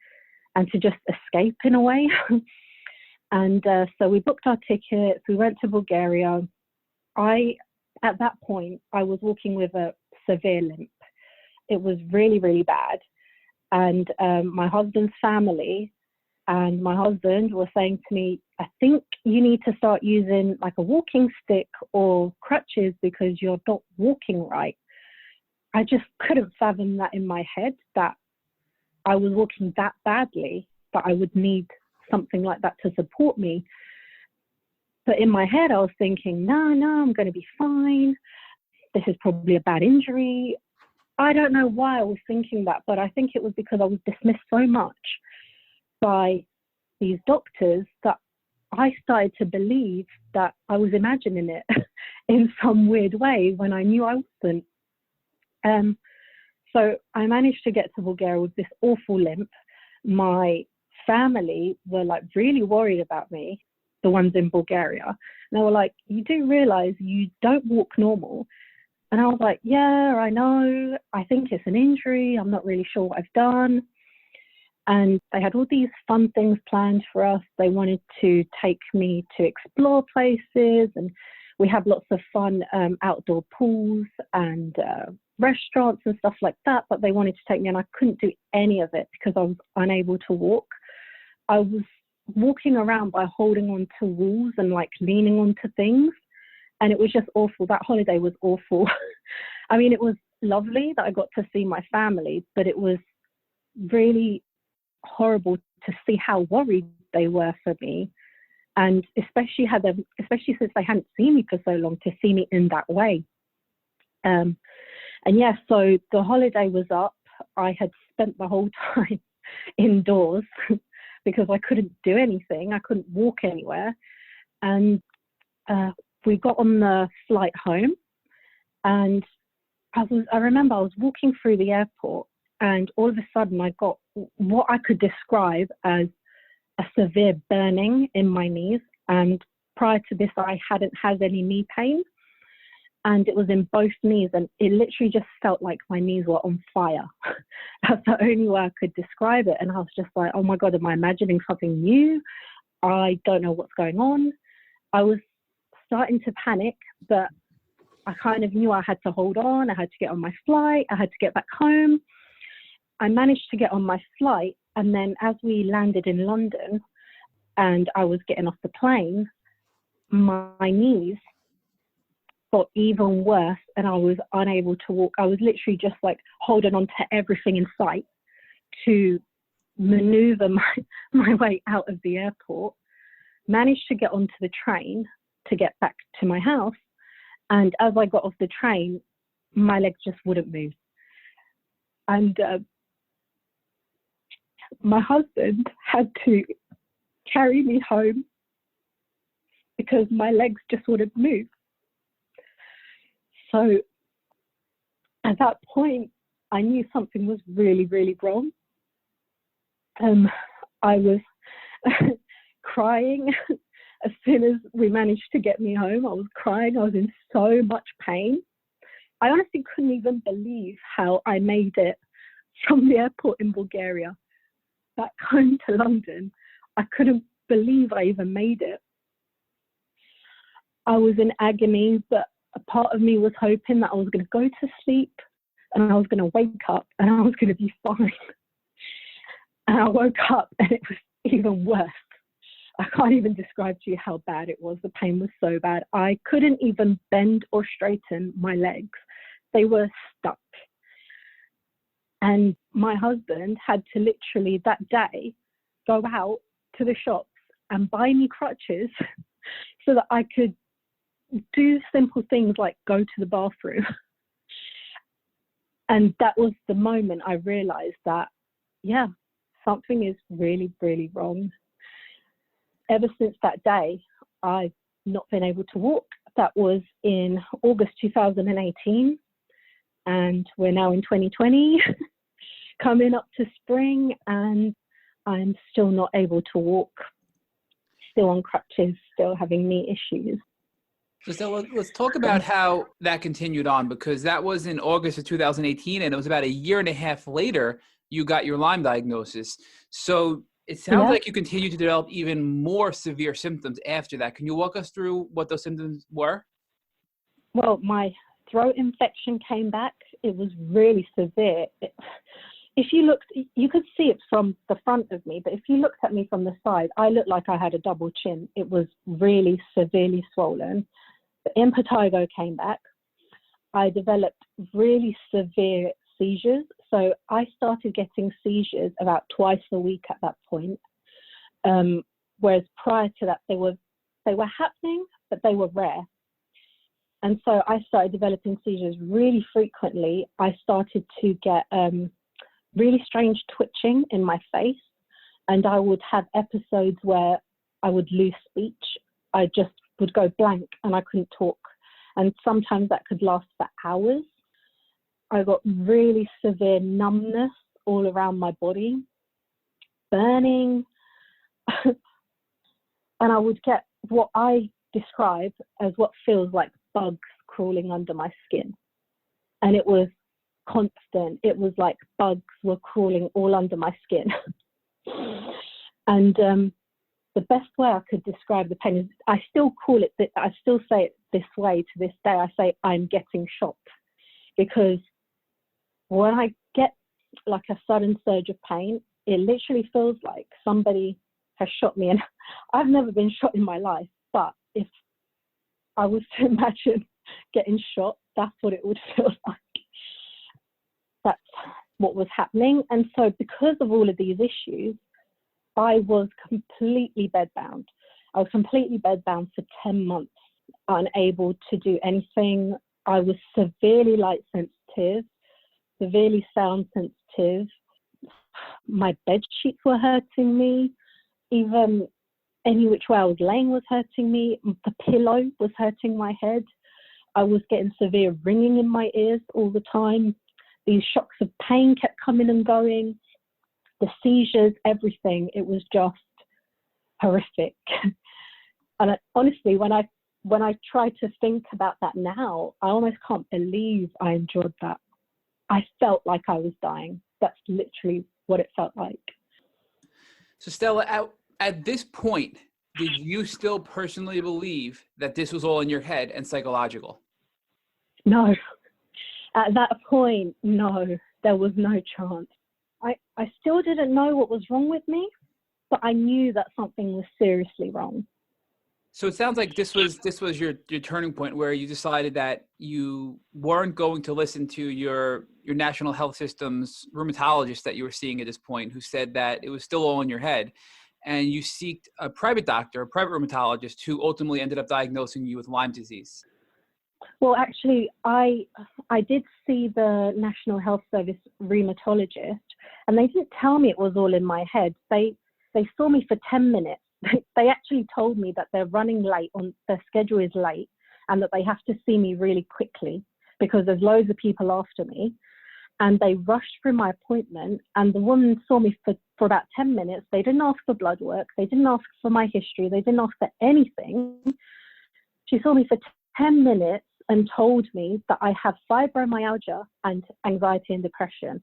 and to just escape in a way. And so we booked our tickets. We went to Bulgaria. At that point, I was walking with a severe limp. It was really, really bad. And my husband's family and my husband were saying to me, I think you need to start using like a walking stick or crutches because you're not walking right. I just couldn't fathom that in my head, that I was walking that badly, but I would need something like that to support me. But in my head, I was thinking, no, I'm going to be fine. This is probably a bad injury. I don't know why I was thinking that, but I think it was because I was dismissed so much by these doctors that I started to believe that I was imagining it in some weird way when I knew I wasn't. So I managed to get to Bulgaria with this awful limp. My family were like really worried about me, the ones in Bulgaria. And they were like, you do realize you don't walk normal? And I was like, yeah, I know. I think it's an injury. I'm not really sure what I've done. And they had all these fun things planned for us. They wanted to take me to explore places, and we had lots of fun outdoor pools and restaurants and stuff like that, but they wanted to take me, and I couldn't do any of it because I was unable to walk. I was walking around by holding on to walls and like leaning onto things, and it was just awful. That holiday was awful. I mean, it was lovely that I got to see my family, but it was really horrible to see how worried they were for me, and especially since they hadn't seen me for so long, to see me in that way. And yeah, so the holiday was up. I had spent the whole time indoors because I couldn't do anything. I couldn't walk anywhere. And we got on the flight home, And I remember I was walking through the airport, and all of a sudden I got what I could describe as a severe burning in my knees. And prior to this, I hadn't had any knee pain, and it was in both knees, and it literally just felt like my knees were on fire. That's the only way I could describe it. And I was just like, oh my God, am I imagining something new? I don't know what's going on. I was starting to panic, but I kind of knew I had to hold on. I had to get on my flight. I had to get back home. I managed to get on my flight. And then as we landed in London and I was getting off the plane, my knees got even worse and I was unable to walk. I was literally just like holding on to everything in sight to maneuver my way out of the airport. Managed to get onto the train to get back to my house. And as I got off the train, my legs just wouldn't move. And my husband had to carry me home because my legs just wouldn't move. So at that point, I knew something was really, really wrong. I was crying. As soon as we managed to get me home, I was crying. I was in so much pain. I honestly couldn't even believe how I made it from the airport in Bulgaria back home to London. I couldn't believe I even made it. I was in agony, but a part of me was hoping that I was going to go to sleep and I was going to wake up and I was going to be fine. And I woke up and it was even worse. I can't even describe to you how bad it was. The pain was so bad. I couldn't even bend or straighten my legs. They were stuck. And my husband had to literally that day go out to the shops and buy me crutches so that I could do simple things like go to the bathroom. And that was the moment I realized that, yeah, something is really, really wrong. Ever since that day, I've not been able to walk. That was in August 2018, and we're now in 2020, coming up to spring, and I'm still not able to walk, still on crutches, still having knee issues. So Stella, let's talk about how that continued on, because that was in August of 2018, and it was about a year and a half later you got your Lyme diagnosis. So it sounds like you continued to develop even more severe symptoms after that. Can you walk us through what those symptoms were? Well, my throat infection came back. It was really severe. If you looked, you could see it from the front of me, but if you looked at me from the side, I looked like I had a double chin. It was really severely swollen. The impetigo came back. I developed really severe seizures. So I started getting seizures about twice a week at that point. Whereas prior to that, they were happening, but they were rare. And so I started developing seizures really frequently. I started to get really strange twitching in my face. And I would have episodes where I would lose speech. I just would go blank and I couldn't talk. And sometimes that could last for hours. I got really severe numbness all around my body, burning. And I would get what I describe as what feels like bugs crawling under my skin. And it was constant. It was like bugs were crawling all under my skin. And the best way I could describe the pain is, I still say it this way to this day. I say I'm getting shot, because when I get like a sudden surge of pain, it literally feels like somebody has shot me. And I've never been shot in my life, but if I was to imagine getting shot, that's what it would feel like. That's what was happening. And so because of all of these issues, I was completely bedbound. I was completely bedbound for 10 months, unable to do anything. I was severely light sensitive, severely sound sensitive. My bed sheets were hurting me. Even any which way I was laying was hurting me. The pillow was hurting my head. I was getting severe ringing in my ears all the time. These shocks of pain kept coming and going. The seizures, everything. It was just horrific. And honestly, when I try to think about that now, I almost can't believe I endured that. I felt like I was dying. That's literally what it felt like. So Stella, at this point, did you still personally believe that this was all in your head and psychological? No. At that point, no, there was no chance. I still didn't know what was wrong with me, but I knew that something was seriously wrong. So it sounds like this was your turning point where you decided that you weren't going to listen to your national health system's rheumatologist that you were seeing at this point, who said that it was still all in your head, and you sought a private doctor, a private rheumatologist, who ultimately ended up diagnosing you with Lyme disease. Well, actually, I did see the National Health Service rheumatologist, and they didn't tell me it was all in my head. They saw me for 10 minutes. They actually told me that they're running late, their schedule is late, and that they have to see me really quickly because there's loads of people after me. And they rushed through my appointment, and the woman saw me for about 10 minutes. They didn't ask for blood work. They didn't ask for my history. They didn't ask for anything. She saw me for 10 minutes and told me that I have fibromyalgia and anxiety and depression.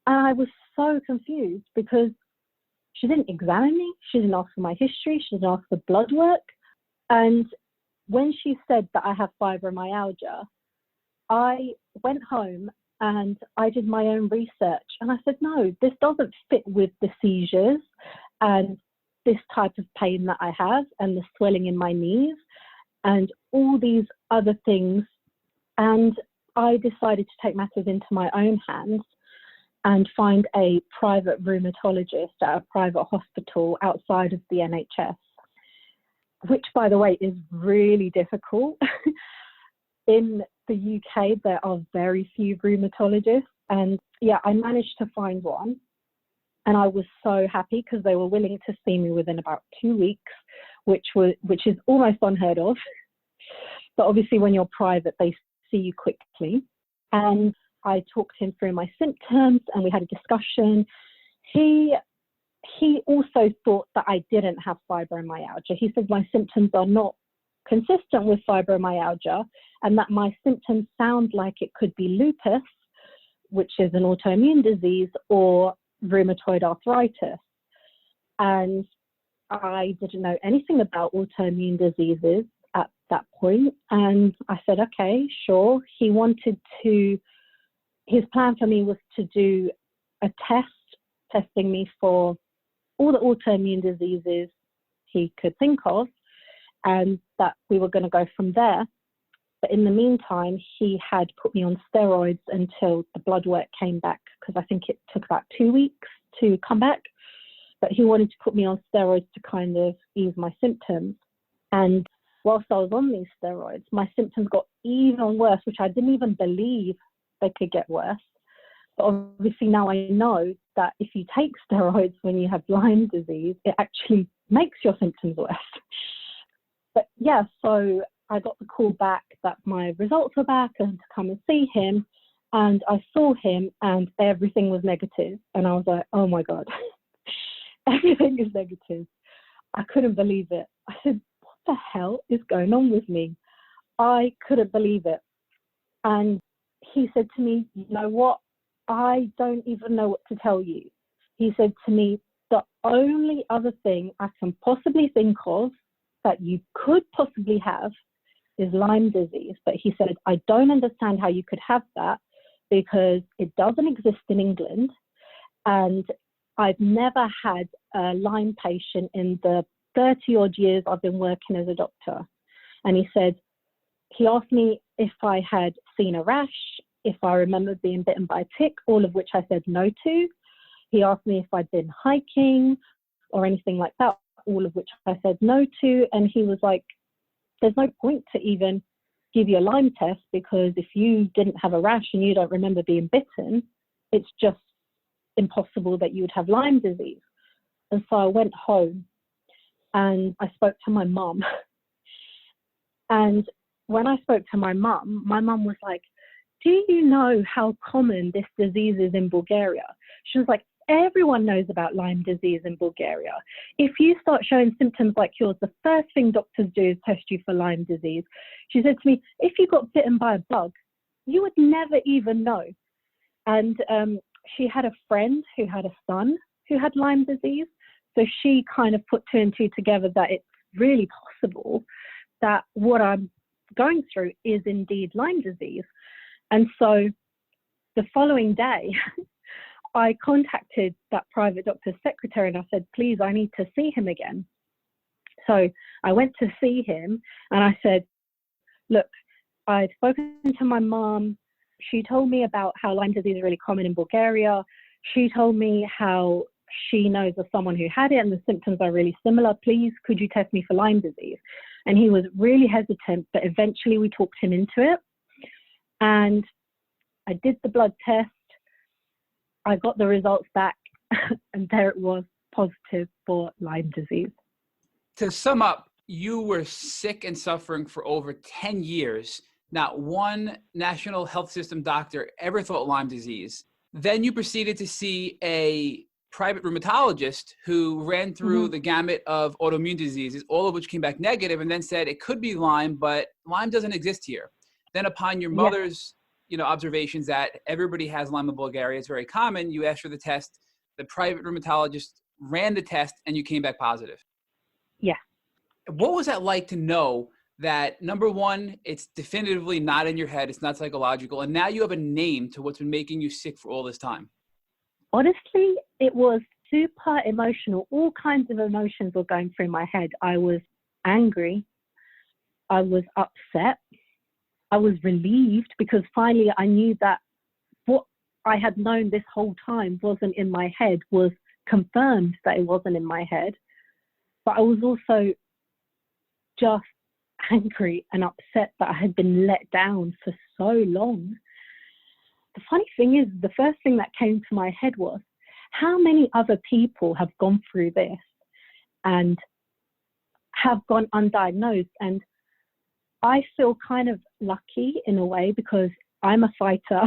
And I was so confused because she didn't examine me. She didn't ask for my history. She didn't ask for blood work. And when she said that I have fibromyalgia, I went home and I did my own research. And I said, no, this doesn't fit with the seizures and this type of pain that I have and the swelling in my knees and all these other things. And I decided to take matters into my own hands and find a private rheumatologist at a private hospital outside of the NHS, which, by the way, is really difficult. In the UK, there are very few rheumatologists. And yeah, I managed to find one. And I was so happy because they were willing to see me within about 2 weeks, which is almost unheard of. But obviously, when you're private, they see you quickly. And I talked him through my symptoms and we had a discussion. He also thought that I didn't have fibromyalgia. He said my symptoms are not consistent with fibromyalgia and that my symptoms sound like it could be lupus, which is an autoimmune disease, or rheumatoid arthritis. And I didn't know anything about autoimmune diseases at that point. And I said, okay, sure. His plan for me was to do a test, testing me for all the autoimmune diseases he could think of, and that we were going to go from there. But in the meantime, he had put me on steroids until the blood work came back, because I think it took about 2 weeks to come back. But he wanted to put me on steroids to kind of ease my symptoms. And whilst I was on these steroids, my symptoms got even worse, which I didn't even believe they could get worse. But obviously now I know that if you take steroids when you have Lyme disease, it actually makes your symptoms worse. But yeah, so I got the call back that my results were back and to come and see him. And I saw him and everything was negative. And I was like, oh my God, everything is negative. I couldn't believe it. I said, what the hell is going on with me? I couldn't believe it. And he said to me, you know what? I don't even know what to tell you. He said to me, the only other thing I can possibly think of that you could possibly have is Lyme disease. But he said, I don't understand how you could have that because it doesn't exist in England. And I've never had a Lyme patient in the 30 odd years I've been working as a doctor. And he asked me if I had seen a rash, if I remember being bitten by a tick, all of which I said no to. He asked me if I'd been hiking or anything like that, all of which I said no to. And he was like, there's no point to even give you a Lyme test because if you didn't have a rash and you don't remember being bitten, it's just impossible that you would have Lyme disease. And so I went home and I spoke to my mum. And when I spoke to my mum was like, do you know how common this disease is in Bulgaria? She was like, everyone knows about Lyme disease in Bulgaria. If you start showing symptoms like yours, the first thing doctors do is test you for Lyme disease. She said to me, if you got bitten by a bug, you would never even know. And she had a friend who had a son who had Lyme disease. So she kind of put two and two together that it's really possible that what I'm going through is indeed Lyme disease. And so the following day, I contacted that private doctor's secretary and I said, please, I need to see him again. So I went to see him and I said, look, I'd spoken to my mom. She told me about how Lyme disease is really common in Bulgaria. She told me how she knows of someone who had it and the symptoms are really similar. Please, could you test me for Lyme disease? And he was really hesitant, but eventually we talked him into it. And I did the blood test. I got the results back and there it was, positive for Lyme disease. To sum up, you were sick and suffering for over 10 years. Not one national health system doctor ever thought Lyme disease. Then you proceeded to see a private rheumatologist who ran through the gamut of autoimmune diseases, all of which came back negative, and then said it could be Lyme, but Lyme doesn't exist here. Then upon your mother's observations that everybody has Lyme in Bulgaria, it's very common, you asked for the test, the private rheumatologist ran the test, and you came back positive. Yeah. What was that like to know that, number one, it's definitively not in your head, it's not psychological, and now you have a name to what's been making you sick for all this time? Honestly, it was super emotional. All kinds of emotions were going through my head. I was angry. I was upset. I was relieved because finally I knew that what I had known this whole time wasn't in my head, was confirmed that it wasn't in my head. But I was also just angry and upset that I had been let down for so long. The funny thing is, the first thing that came to my head was, how many other people have gone through this and have gone undiagnosed? And I feel kind of lucky in a way because I'm a fighter,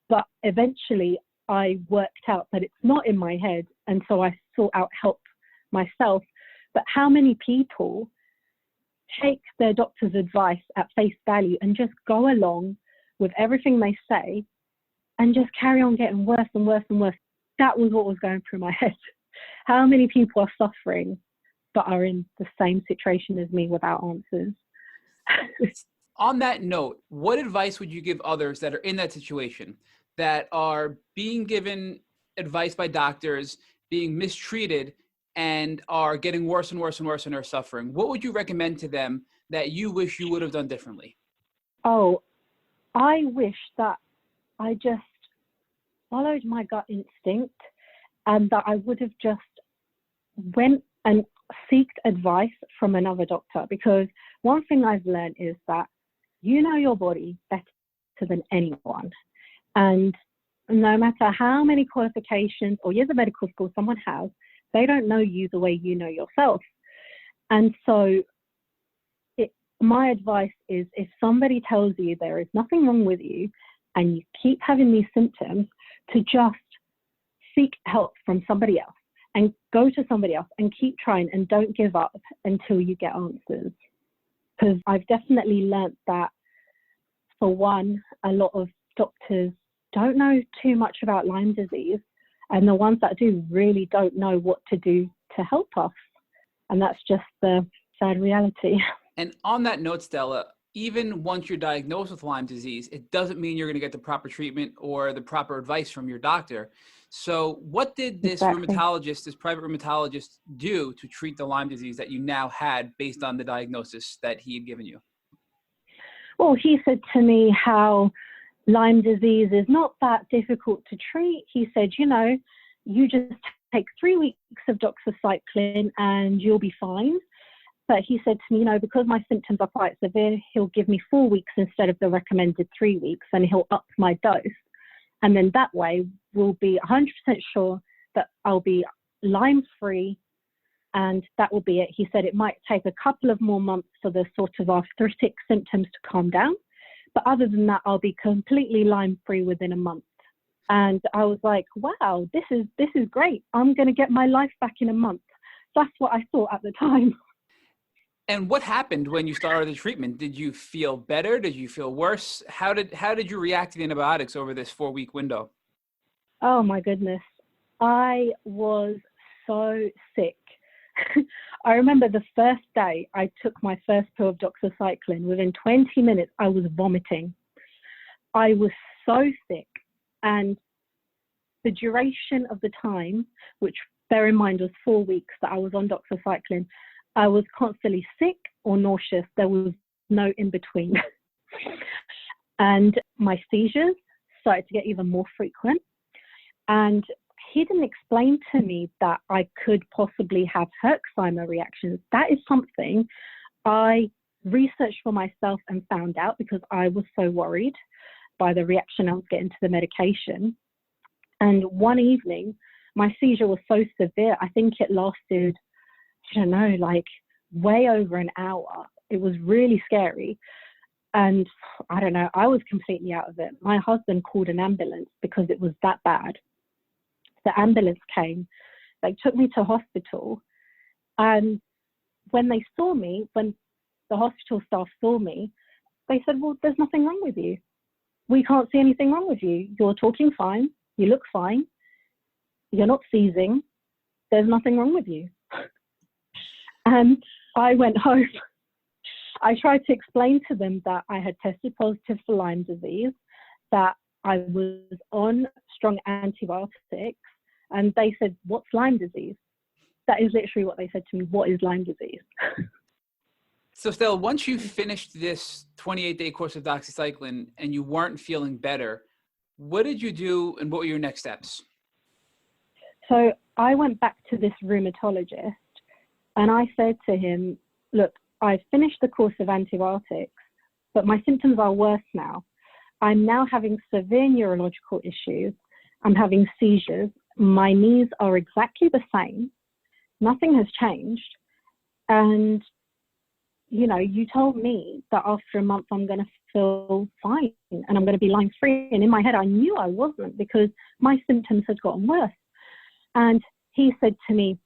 but eventually I worked out that it's not in my head. And so I sought out help myself. But how many people take their doctor's advice at face value and just go along with everything they say and just carry on getting worse and worse and worse? That was what was going through my head. How many people are suffering but are in the same situation as me without answers? On that note, what advice would you give others that are in that situation, that are being given advice by doctors, being mistreated, and are getting worse and worse and worse and are suffering? What would you recommend to them that you wish you would have done differently? Oh, I wish that I just followed my gut instinct and that I would have just went and sought advice from another doctor, because one thing I've learned is that you know your body better than anyone. And no matter how many qualifications or years of medical school someone has, they don't know you the way you know yourself. And so my advice is, if somebody tells you there is nothing wrong with you and you keep having these symptoms, to just seek help from somebody else and go to somebody else and keep trying and don't give up until you get answers. Because I've definitely learnt that, for one, a lot of doctors don't know too much about Lyme disease, and the ones that do really don't know what to do to help us. And that's just the sad reality. And on that note, Stela, even once you're diagnosed with Lyme disease, it doesn't mean you're going to get the proper treatment or the proper advice from your doctor. So what did this rheumatologist, this private rheumatologist, do to treat the Lyme disease that you now had based on the diagnosis that he had given you? Well, he said to me how Lyme disease is not that difficult to treat. He said, you just take 3 weeks of doxycycline and you'll be fine. But he said to me, because my symptoms are quite severe, he'll give me 4 weeks instead of the recommended 3 weeks, and he'll up my dose. And then that way we'll be 100% sure that I'll be Lyme-free and that will be it. He said it might take a couple of more months for the sort of arthritic symptoms to calm down. But other than that, I'll be completely Lyme-free within a month. And I was like, wow, this is great. I'm going to get my life back in a month. That's what I thought at the time. And what happened when you started the treatment? Did you feel better? Did you feel worse? How did you react to the antibiotics over this 4-week window? Oh my goodness. I was so sick. I remember the first day I took my first pill of doxycycline. Within 20 minutes, I was vomiting. I was so sick. And the duration of the time, which bear in mind was 4 weeks that I was on doxycycline, I was constantly sick or nauseous. There was no in between. And my seizures started to get even more frequent. And he didn't explain to me that I could possibly have Herxheimer reactions. That is something I researched for myself and found out because I was so worried by the reaction I was getting to the medication. And one evening, my seizure was so severe, I think it lasted, I don't know, like way over an hour. It was really scary. And I don't know, I was completely out of it. My husband called an ambulance because it was that bad. The ambulance came, they took me to hospital. And when they saw me, when the hospital staff saw me, they said, well, there's nothing wrong with you. We can't see anything wrong with you. You're talking fine. You look fine. You're not seizing. There's nothing wrong with you. And I went home. I tried to explain to them that I had tested positive for Lyme disease, that I was on strong antibiotics, and they said, what's Lyme disease? That is literally what they said to me. What is Lyme disease? So Stella, once you finished this 28-day course of doxycycline and you weren't feeling better, what did you do and what were your next steps? So I went back to this rheumatologist and I said to him, look, I finished the course of antibiotics, but my symptoms are worse now. I'm now having severe neurological issues. I'm having seizures. My knees are exactly the same. Nothing has changed. And, you know, you told me that after a month I'm going to feel fine and I'm going to be Lyme-free. And in my head, I knew I wasn't because my symptoms had gotten worse. And he said to me,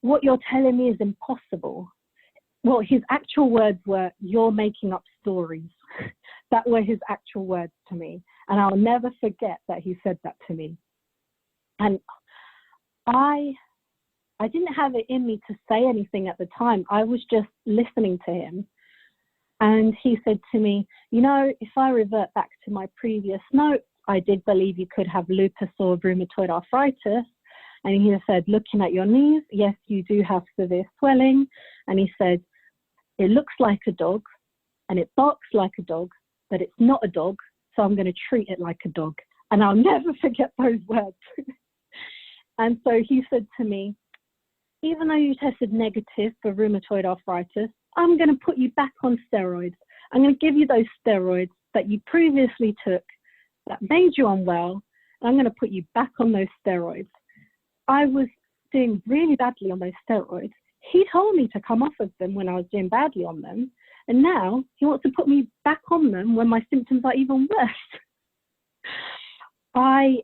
what you're telling me is impossible. Well, his actual words were, you're making up stories. That were his actual words to me. And I'll never forget that he said that to me. And I didn't have it in me to say anything at the time. I was just listening to him. And he said to me, you know, if I revert back to my previous notes, I did believe you could have lupus or rheumatoid arthritis. And he said, looking at your knees, yes, you do have severe swelling. And he said, it looks like a dog and it barks like a dog, but it's not a dog. So I'm going to treat it like a dog. And I'll never forget those words. And so he said to me, even though you tested negative for rheumatoid arthritis, I'm going to put you back on steroids. I'm going to give you those steroids that you previously took that made you unwell. And I'm going to put you back on those steroids. I was doing really badly on those steroids. He told me to come off of them when I was doing badly on them. And now he wants to put me back on them when my symptoms are even worse. I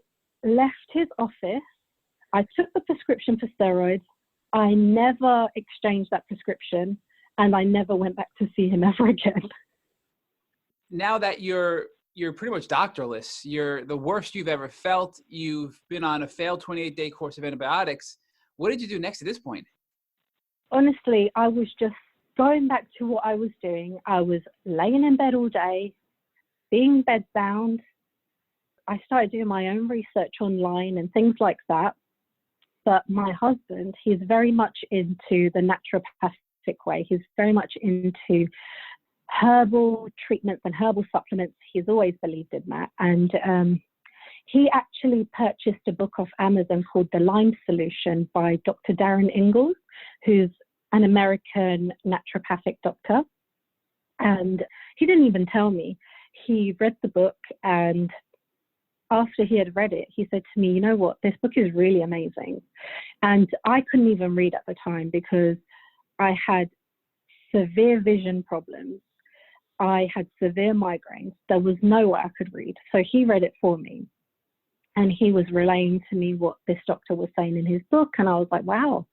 left his office. I took the prescription for steroids. I never exchanged that prescription and I never went back to see him ever again. Now that you're pretty much doctorless, you're the worst you've ever felt, you've been on a failed 28-day course of antibiotics, what did you do next at this point? Honestly, I was just going back to what I was doing. I was laying in bed all day, being bedbound. I started doing my own research online and things like that. But my husband, he's very much into the naturopathic way. He's very much into herbal treatments and herbal supplements. He's always believed in that. And he actually purchased a book off Amazon called The Lyme Solution by Dr. Darren Ingalls, who's an American naturopathic doctor. And he didn't even tell me. He read the book and after he had read it, he said to me, you know what, this book is really amazing. And I couldn't even read at the time because I had severe vision problems. I had severe migraines. There was no way I could read. So he read it for me. And he was relaying to me what this doctor was saying in his book. And I was like, wow,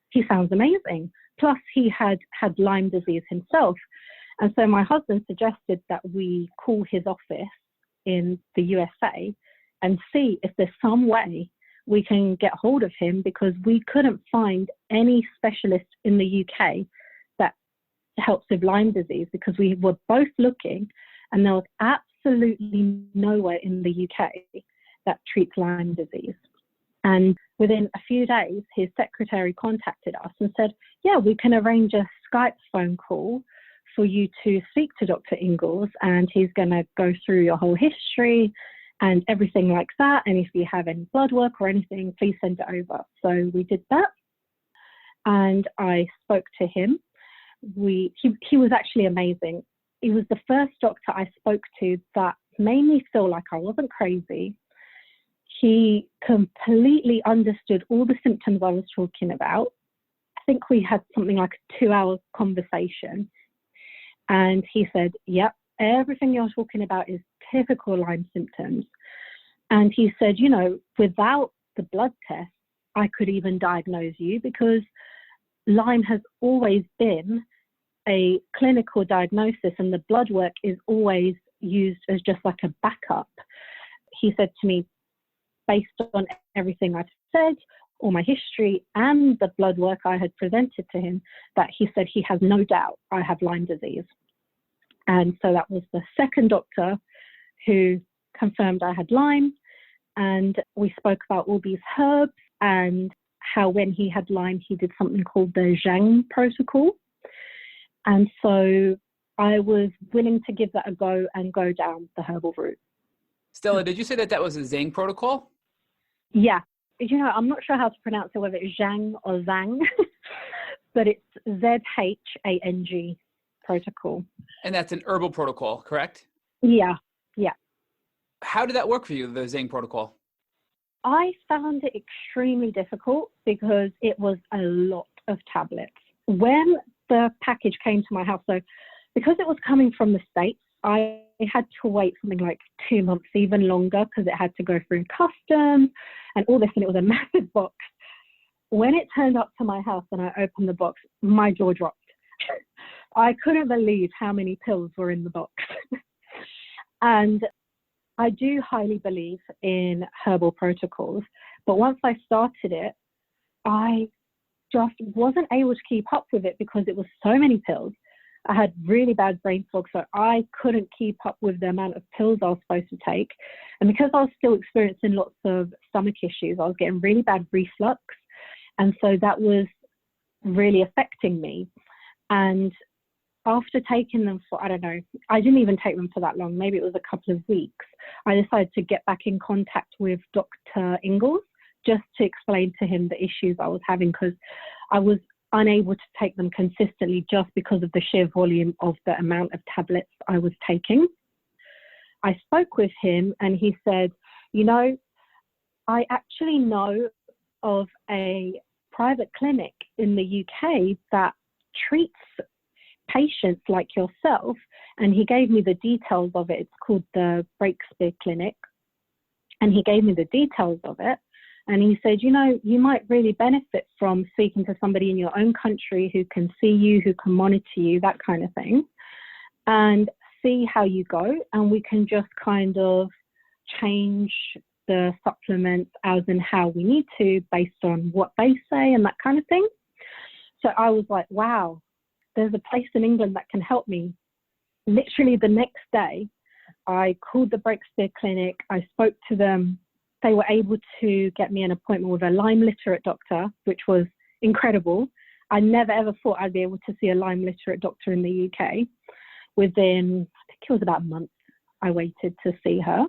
he sounds amazing. Plus, he had Lyme disease himself. And so my husband suggested that we call his office in the USA and see if there's some way we can get hold of him, because we couldn't find any specialist in the UK that helps with Lyme disease, because we were both looking and there was absolutely nowhere in the UK that treats Lyme disease. And within a few days, his secretary contacted us and said, yeah, we can arrange a Skype phone call for you to speak to Dr. Ingalls, and he's going to go through your whole history and everything like that. And if you have any blood work or anything, please send it over. So we did that. And I spoke to him. He was actually amazing. He was the first doctor I spoke to that made me feel like I wasn't crazy. He completely understood all the symptoms I was talking about. I think we had something like a 2-hour conversation. And he said, yep, everything you're talking about is typical Lyme symptoms. And he said, you know, without the blood test, I could even diagnose you, because Lyme has always been a clinical diagnosis and the blood work is always used as just like a backup. He said to me, based on everything I've said, all my history and the blood work I had presented to him, that he said he has no doubt I have Lyme disease. And so that was the second doctor who confirmed I had Lyme. And we spoke about all these herbs and how when he had Lyme, he did something called the Zhang protocol. And so I was willing to give that a go and go down the herbal route. Stella, did you say that was a Zhang protocol? Yeah. You know, I'm not sure how to pronounce it, whether it's Zhang or Zhang, but it's ZHANG protocol. And that's an herbal protocol, correct? Yeah. How did that work for you, the Zhang protocol? I found it extremely difficult because it was a lot of tablets. When the package came to my house, so because it was coming from the States, I had to wait something like 2 months, even longer, because it had to go through customs and all this, and it was a massive box. When it turned up to my house and I opened the box, my jaw dropped. I couldn't believe how many pills were in the box. And I do highly believe in herbal protocols, but once I started it, I just wasn't able to keep up with it because it was so many pills. I had really bad brain fog, so I couldn't keep up with the amount of pills I was supposed to take. And because I was still experiencing lots of stomach issues, I was getting really bad reflux. And so that was really affecting me. And after taking them for, I don't know, I didn't even take them for that long. Maybe it was a couple of weeks. I decided to get back in contact with Dr. Ingalls just to explain to him the issues I was having, because I was unable to take them consistently just because of the sheer volume of the amount of tablets I was taking. I spoke with him and he said, you know, I actually know of a private clinic in the UK that treats patients like yourself. And he gave me the details of it. It's called the Breakspear Clinic. And he gave me the details of it. And he said, you know, you might really benefit from speaking to somebody in your own country who can see you, who can monitor you, that kind of thing, and see how you go. And we can just kind of change the supplements as and how we need to based on what they say and that kind of thing. So I was like, wow, there's a place in England that can help me. Literally the next day, I called the Breakspear Clinic. I spoke to them. They were able to get me an appointment with a Lyme literate doctor, which was incredible. I never ever thought I'd be able to see a Lyme literate doctor in the UK. Within, I think it was about a month, I waited to see her.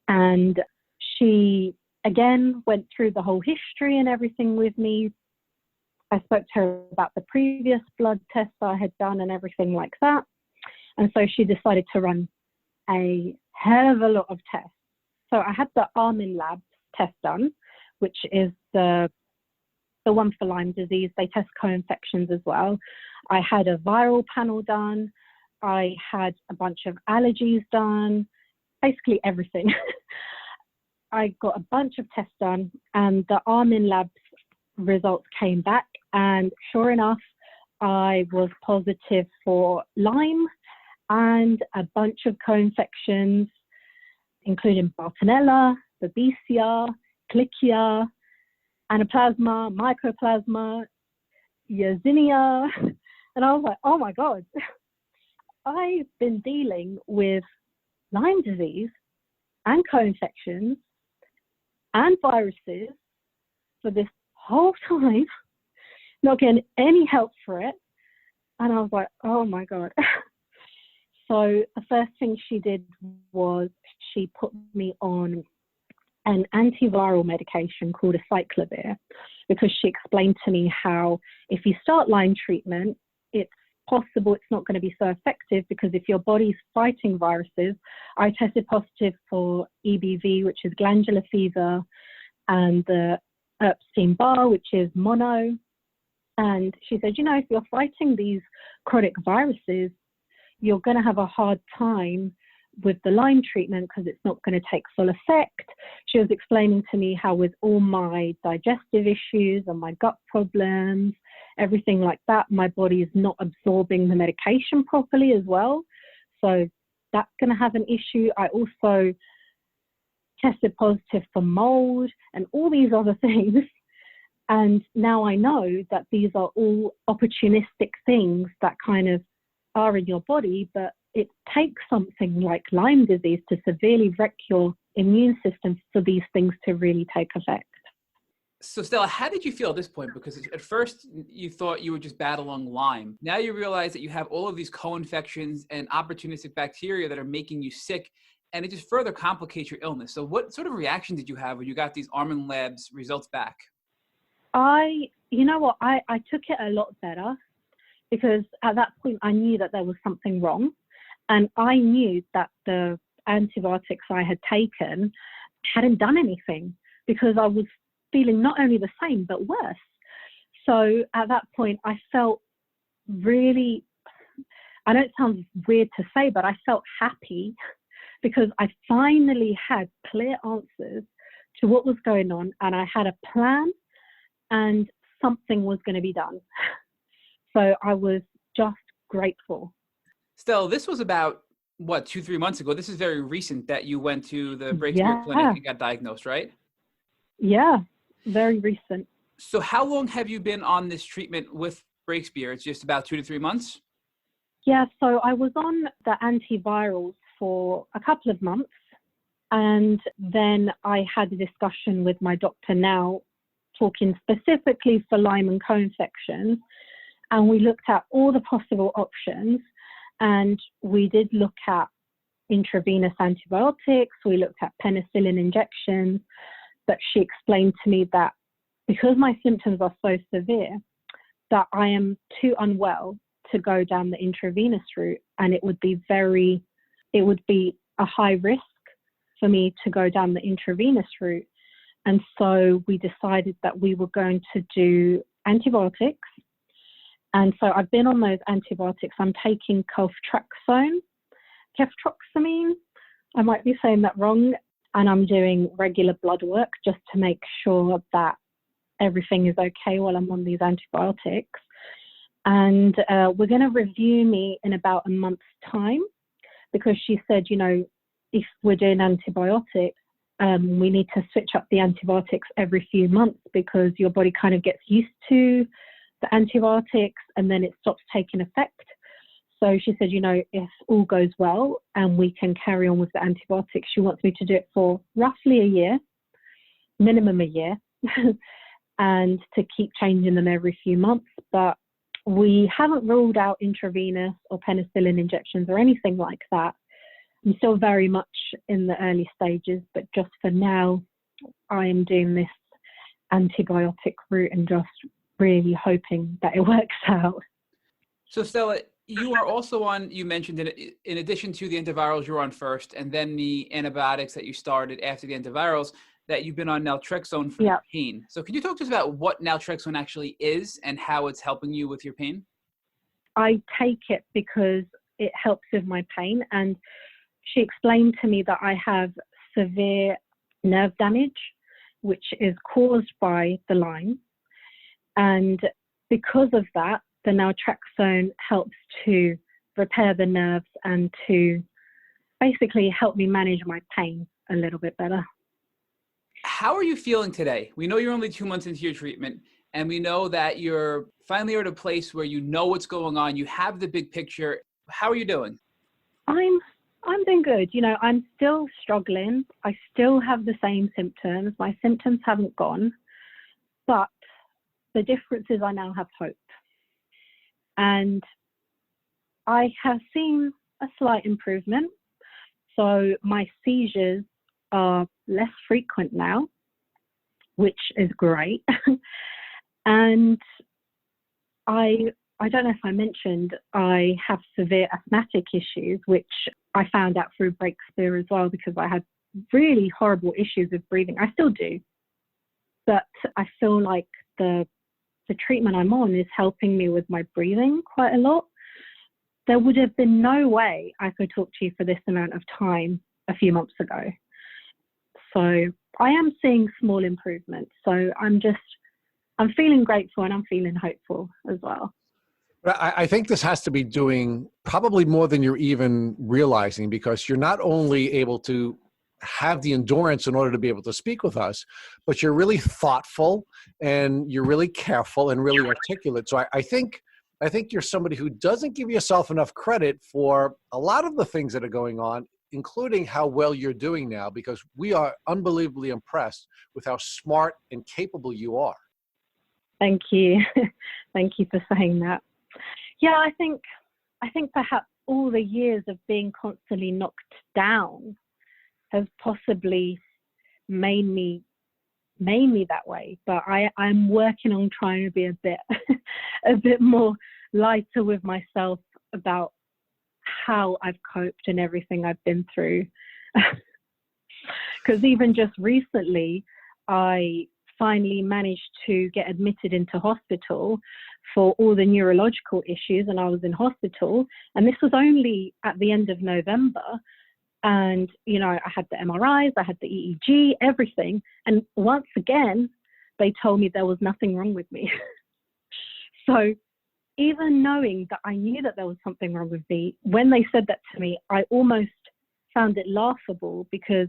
And she, again, went through the whole history and everything with me. I spoke to her about the previous blood tests I had done and everything like that. And so she decided to run a hell of a lot of tests So I had the Armin Labs test done, which is the one for Lyme disease. They test co-infections as well. I had a viral panel done. I had a bunch of allergies done, basically everything. I got a bunch of tests done, and the Armin Labs results came back, and sure enough, I was positive for Lyme and a bunch of co-infections, including Bartonella, Babesia, Clichia, Anaplasma, Mycoplasma, Yersinia. And I was like, oh my God, I've been dealing with Lyme disease and co-infections and viruses for this whole time, not getting any help for it. And I was like, oh my God. So the first thing she did was she put me on an antiviral medication called acyclovir, because she explained to me how if you start Lyme treatment, it's possible it's not going to be so effective, because if your body's fighting viruses, I tested positive for EBV, which is glandular fever, and the Epstein-Barr, which is mono. And she said, if you're fighting these chronic viruses, you're going to have a hard time with the Lyme treatment because it's not going to take full effect. She was explaining to me how with all my digestive issues and my gut problems, everything like that, my body is not absorbing the medication properly as well. So that's going to have an issue. I also tested positive for mold and all these other things. And now I know that these are all opportunistic things that kind of are in your body, but it takes something like Lyme disease to severely wreck your immune system for these things to really take effect. So Stella, how did you feel at this point? Because at first you thought you were just battling Lyme. Now you realize that you have all of these co-infections and opportunistic bacteria that are making you sick, and it just further complicates your illness. So what sort of reaction did you have when you got these Armin Labs results back? I took it a lot better, because at that point I knew that there was something wrong, and I knew that the antibiotics I had taken hadn't done anything, because I was feeling not only the same but worse. So at that point I felt really, I know it sounds weird to say, but I felt happy because I finally had clear answers to what was going on, and I had a plan and something was going to be done. So I was just grateful. Stella, this was about, 2-3 months ago? This is very recent that you went to the Breakspear Clinic and got diagnosed, right? Yeah, very recent. So how long have you been on this treatment with Breakspear? It's just about 2 to 3 months? Yeah, so I was on the antivirals for a couple of months, and then I had a discussion with my doctor now, talking specifically for Lyme and co-infections, and we looked at all the possible options, and we did look at intravenous antibiotics, we looked at penicillin injections, but she explained to me that because my symptoms are so severe, that I am too unwell to go down the intravenous route, and it would be a high risk for me to go down the intravenous route. And so we decided that we were going to do antibiotics. And so I've been on those antibiotics. I'm taking ceftriaxone, I might be saying that wrong. And I'm doing regular blood work just to make sure that everything is okay while I'm on these antibiotics. And we're going to review me in about a month's time, because she said, if we're doing antibiotics, we need to switch up the antibiotics every few months, because your body kind of gets used to the antibiotics and then it stops taking effect. So she said, if all goes well and we can carry on with the antibiotics, she wants me to do it for roughly a year, minimum a year, and to keep changing them every few months. But we haven't ruled out intravenous or penicillin injections or anything like that. I'm still very much in the early stages, but just for now, I am doing this antibiotic route and just really hoping that it works out. So Stella, You are also on, you mentioned in addition to the antivirals you're on first, and then the antibiotics that you started after the antivirals, that you've been on naltrexone for the pain. So could you talk to us about what naltrexone actually is and how it's helping you with your pain? I take it because it helps with my pain. And she explained to me that I have severe nerve damage, which is caused by the Lyme. And because of that, the naltrexone helps to repair the nerves and to basically help me manage my pain a little bit better. How are you feeling today? We know you're only 2 months into your treatment, and we know that you're finally at a place where you know what's going on. You have the big picture. How are you doing? I'm doing good. You know, I'm still struggling. I still have the same symptoms. My symptoms haven't gone, but the difference is I now have hope. And I have seen a slight improvement. So my seizures are less frequent now, which is great. And I don't know if I mentioned, I have severe asthmatic issues, which I found out through Breakthrough as well, because I had really horrible issues with breathing. I still do, but I feel like the treatment I'm on is helping me with my breathing quite a lot. There would have been no way I could talk to you for this amount of time a few months ago. So I am seeing small improvements. So I'm feeling grateful and I'm feeling hopeful as well. But I think this has to be doing probably more than you're even realizing, because you're not only able to have the endurance in order to be able to speak with us, but you're really thoughtful and you're really careful and really articulate. So I think you're somebody who doesn't give yourself enough credit for a lot of the things that are going on, including how well you're doing now, because we are unbelievably impressed with how smart and capable you are. Thank you. Thank you for saying that. Yeah, I think perhaps all the years of being constantly knocked down has possibly made me that way. But I'm working on trying to be a bit more lighter with myself about how I've coped and everything I've been through. Because even just recently, I finally managed to get admitted into hospital for all the neurological issues, and I was in hospital, and this was only at the end of November. And you know, I had the MRIs, I had the EEG, everything, and once again they told me there was nothing wrong with me. So even knowing that I knew that there was something wrong with me, when they said that to me, I almost found it laughable, because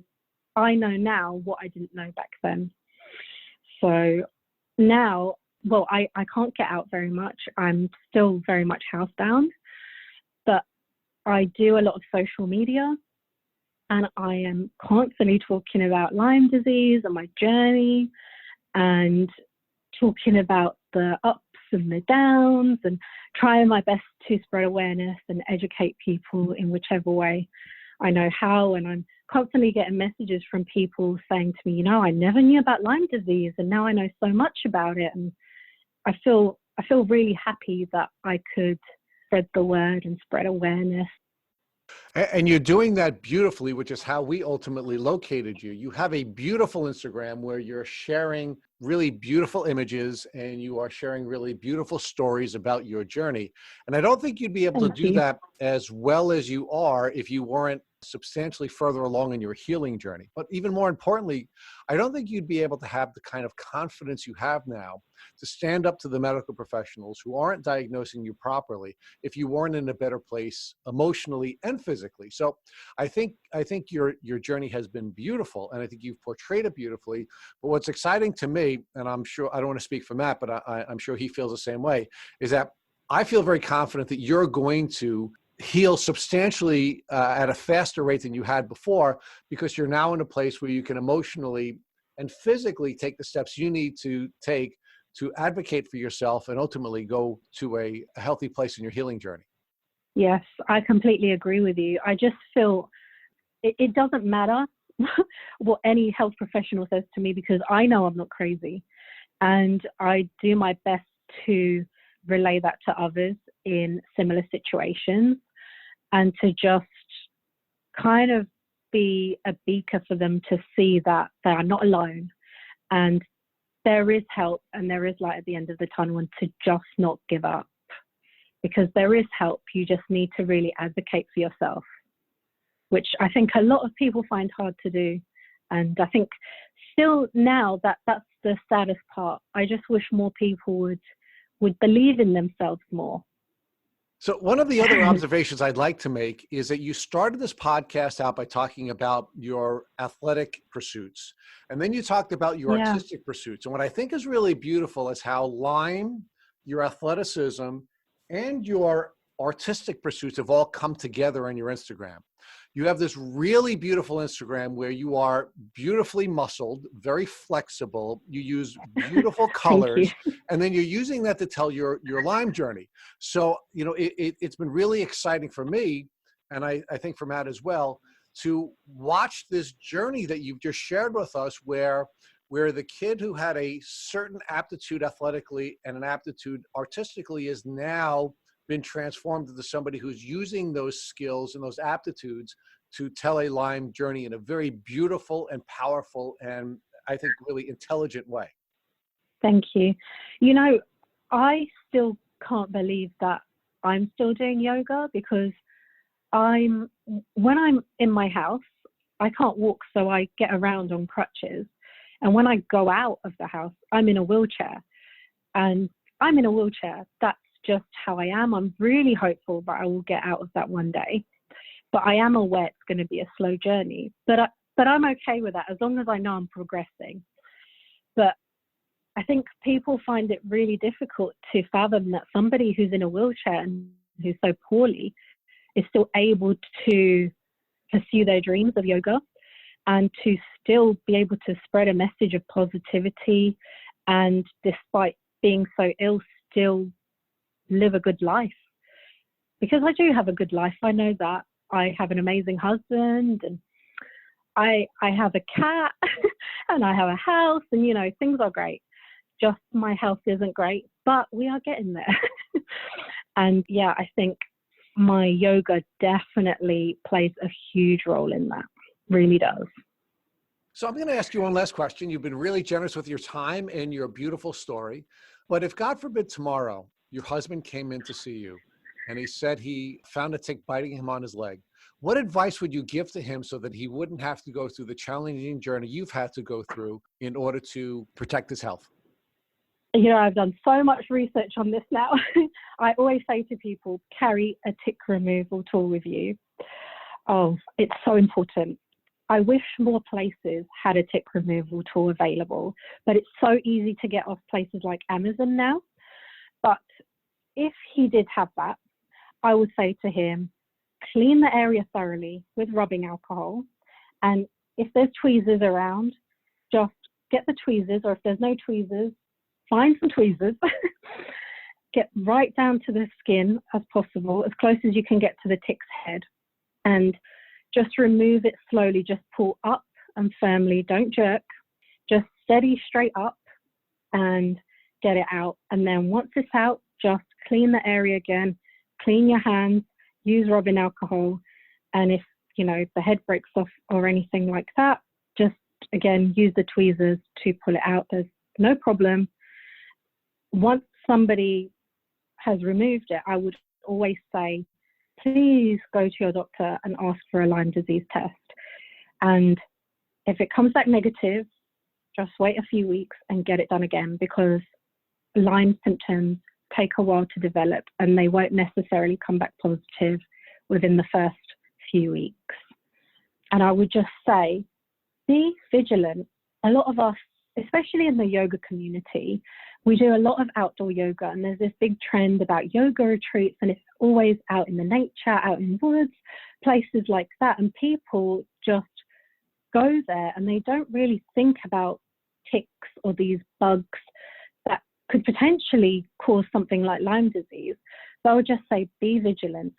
I know now what I didn't know back then. So now, well, I can't get out very much. I'm still very much housebound, but I do a lot of social media, and I am constantly talking about Lyme disease and my journey, and talking about the ups and the downs, and trying my best to spread awareness and educate people in whichever way I know how. And I'm constantly getting messages from people saying to me, you know, I never knew about Lyme disease, and now I know so much about it. And I feel really happy that I could spread the word and spread awareness. And you're doing that beautifully, which is how we ultimately located you. You have a beautiful Instagram where you're sharing really beautiful images and you are sharing really beautiful stories about your journey. And I don't think you'd be able to do that as well as you are if you weren't substantially further along in your healing journey. But even more importantly, I don't think you'd be able to have the kind of confidence you have now to stand up to the medical professionals who aren't diagnosing you properly if you weren't in a better place emotionally and physically. So I think your journey has been beautiful, and I think you've portrayed it beautifully. But what's exciting to me, and I'm sure, I don't want to speak for Matt, but I'm sure he feels the same way, is that I feel very confident that you're going to heal substantially at a faster rate than you had before, because you're now in a place where you can emotionally and physically take the steps you need to take to advocate for yourself and ultimately go to a healthy place in your healing journey. Yes, I completely agree with you. I just feel it doesn't matter what any health professional says to me, because I know I'm not crazy, and I do my best to relay that to others in similar situations, and to just kind of be a beacon for them to see that they are not alone, and there is help and there is light at the end of the tunnel, and to just not give up, because there is help. You just need to really advocate for yourself, which I think a lot of people find hard to do. And I think still now that's the saddest part. I just wish more people would believe in themselves more. So one of the other observations I'd like to make is that you started this podcast out by talking about your athletic pursuits, and then you talked about your artistic pursuits. And what I think is really beautiful is how Lyme, your athleticism, and your artistic pursuits have all come together on your Instagram. You have this really beautiful Instagram where you are beautifully muscled, very flexible. You use beautiful colors, and then you're using that to tell your Lyme journey. So, you know, it's been really exciting for me, and I think for Matt as well, to watch this journey that you've just shared with us, where the kid who had a certain aptitude athletically and an aptitude artistically is now been transformed into somebody who's using those skills and those aptitudes to tell a Lyme journey in a very beautiful and powerful and I think really intelligent way. Thank you. You know, I still can't believe that I'm still doing yoga, because when I'm in my house, I can't walk, so I get around on crutches. And when I go out of the house, I'm in a wheelchair. And I'm in a wheelchair. That's just how I am. I'm really hopeful that I will get out of that one day, but I am aware it's going to be a slow journey. But I'm okay with that as long as I know I'm progressing. But I think people find it really difficult to fathom that somebody who's in a wheelchair and who's so poorly is still able to pursue their dreams of yoga and to still be able to spread a message of positivity, and despite being so ill, still live a good life. Because I do have a good life. I know that. I have an amazing husband, and I have a cat and I have a house, and you know, things are great. Just my health isn't great, but we are getting there. And yeah, I think my yoga definitely plays a huge role in that. Really does. So I'm going to ask you one last question. You've been really generous with your time and your beautiful story. But if God forbid tomorrow your husband came in to see you and he said he found a tick biting him on his leg, what advice would you give to him so that he wouldn't have to go through the challenging journey you've had to go through in order to protect his health? You know, I've done so much research on this now. I always say to people, carry a tick removal tool with you. Oh, it's so important. I wish more places had a tick removal tool available, but it's so easy to get off places like Amazon now. But if he did have that, I would say to him, clean the area thoroughly with rubbing alcohol. And if there's tweezers around, just get the tweezers, or if there's no tweezers, find some tweezers. Get right down to the skin as possible, as close as you can get to the tick's head. And just remove it slowly. Just pull up and firmly. Don't jerk. Just steady straight up and get it out. And then once it's out, just clean the area again. Clean your hands. Use rubbing alcohol. And if, you know, the head breaks off or anything like that, just, again, use the tweezers to pull it out. There's no problem. Once somebody has removed it, I would always say, please go to your doctor and ask for a Lyme disease test. And if it comes back negative, just wait a few weeks and get it done again, because Lyme symptoms take a while to develop and they won't necessarily come back positive within the first few weeks. And I would just say, be vigilant. A lot of us, especially in the yoga community, we do a lot of outdoor yoga, and there's this big trend about yoga retreats, and it's always out in the nature, out in woods, places like that. And people just go there and they don't really think about ticks or these bugs that could potentially cause something like Lyme disease. So I would just say, be vigilant,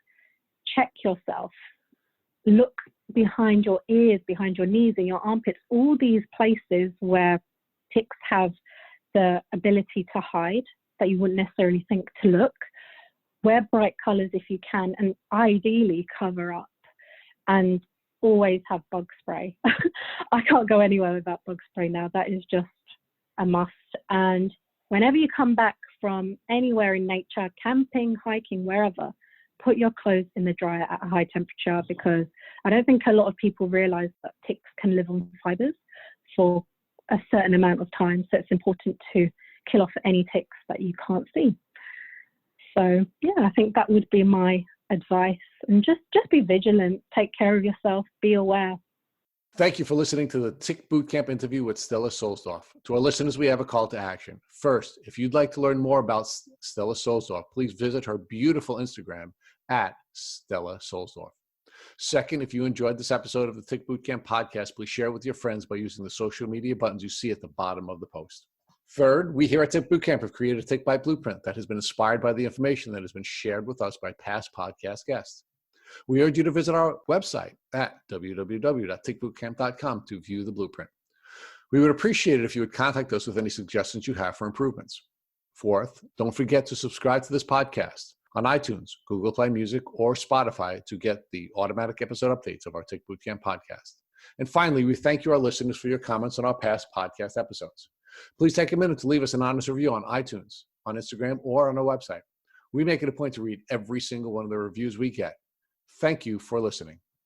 check yourself, look behind your ears, behind your knees, and your armpits, all these places where ticks have the ability to hide that you wouldn't necessarily think to look. wear bright colors if you can, and ideally cover up, and always have bug spray. I can't go anywhere without bug spray now. That is just a must. And whenever you come back from anywhere in nature, camping, hiking, wherever, put your clothes in the dryer at a high temperature, because I don't think a lot of people realize that ticks can live on fibers for a certain amount of time. So it's important to kill off any ticks that you can't see. So yeah, I think that would be my advice. And just be vigilant, take care of yourself, be aware. Thank you for listening to the Tick Bootcamp interview with Stela Sulzdorf. To our listeners, we have a call to action. First, if you'd like to learn more about Stela Sulzdorf, please visit her beautiful Instagram at Stela Sulzdorf. Second, if you enjoyed this episode of the Tick Bootcamp podcast, please share it with your friends by using the social media buttons you see at the bottom of the post. Third, we here at Tick Bootcamp have created a Tick Bite blueprint that has been inspired by the information that has been shared with us by past podcast guests. We urge you to visit our website at www.tickbootcamp.com to view the blueprint. We would appreciate it if you would contact us with any suggestions you have for improvements. Fourth, don't forget to subscribe to this podcast on iTunes, Google Play Music, or Spotify to get the automatic episode updates of our Tick Bootcamp podcast. And finally, we thank you, our listeners, for your comments on our past podcast episodes. Please take a minute to leave us an honest review on iTunes, on Instagram, or on our website. We make it a point to read every single one of the reviews we get. Thank you for listening.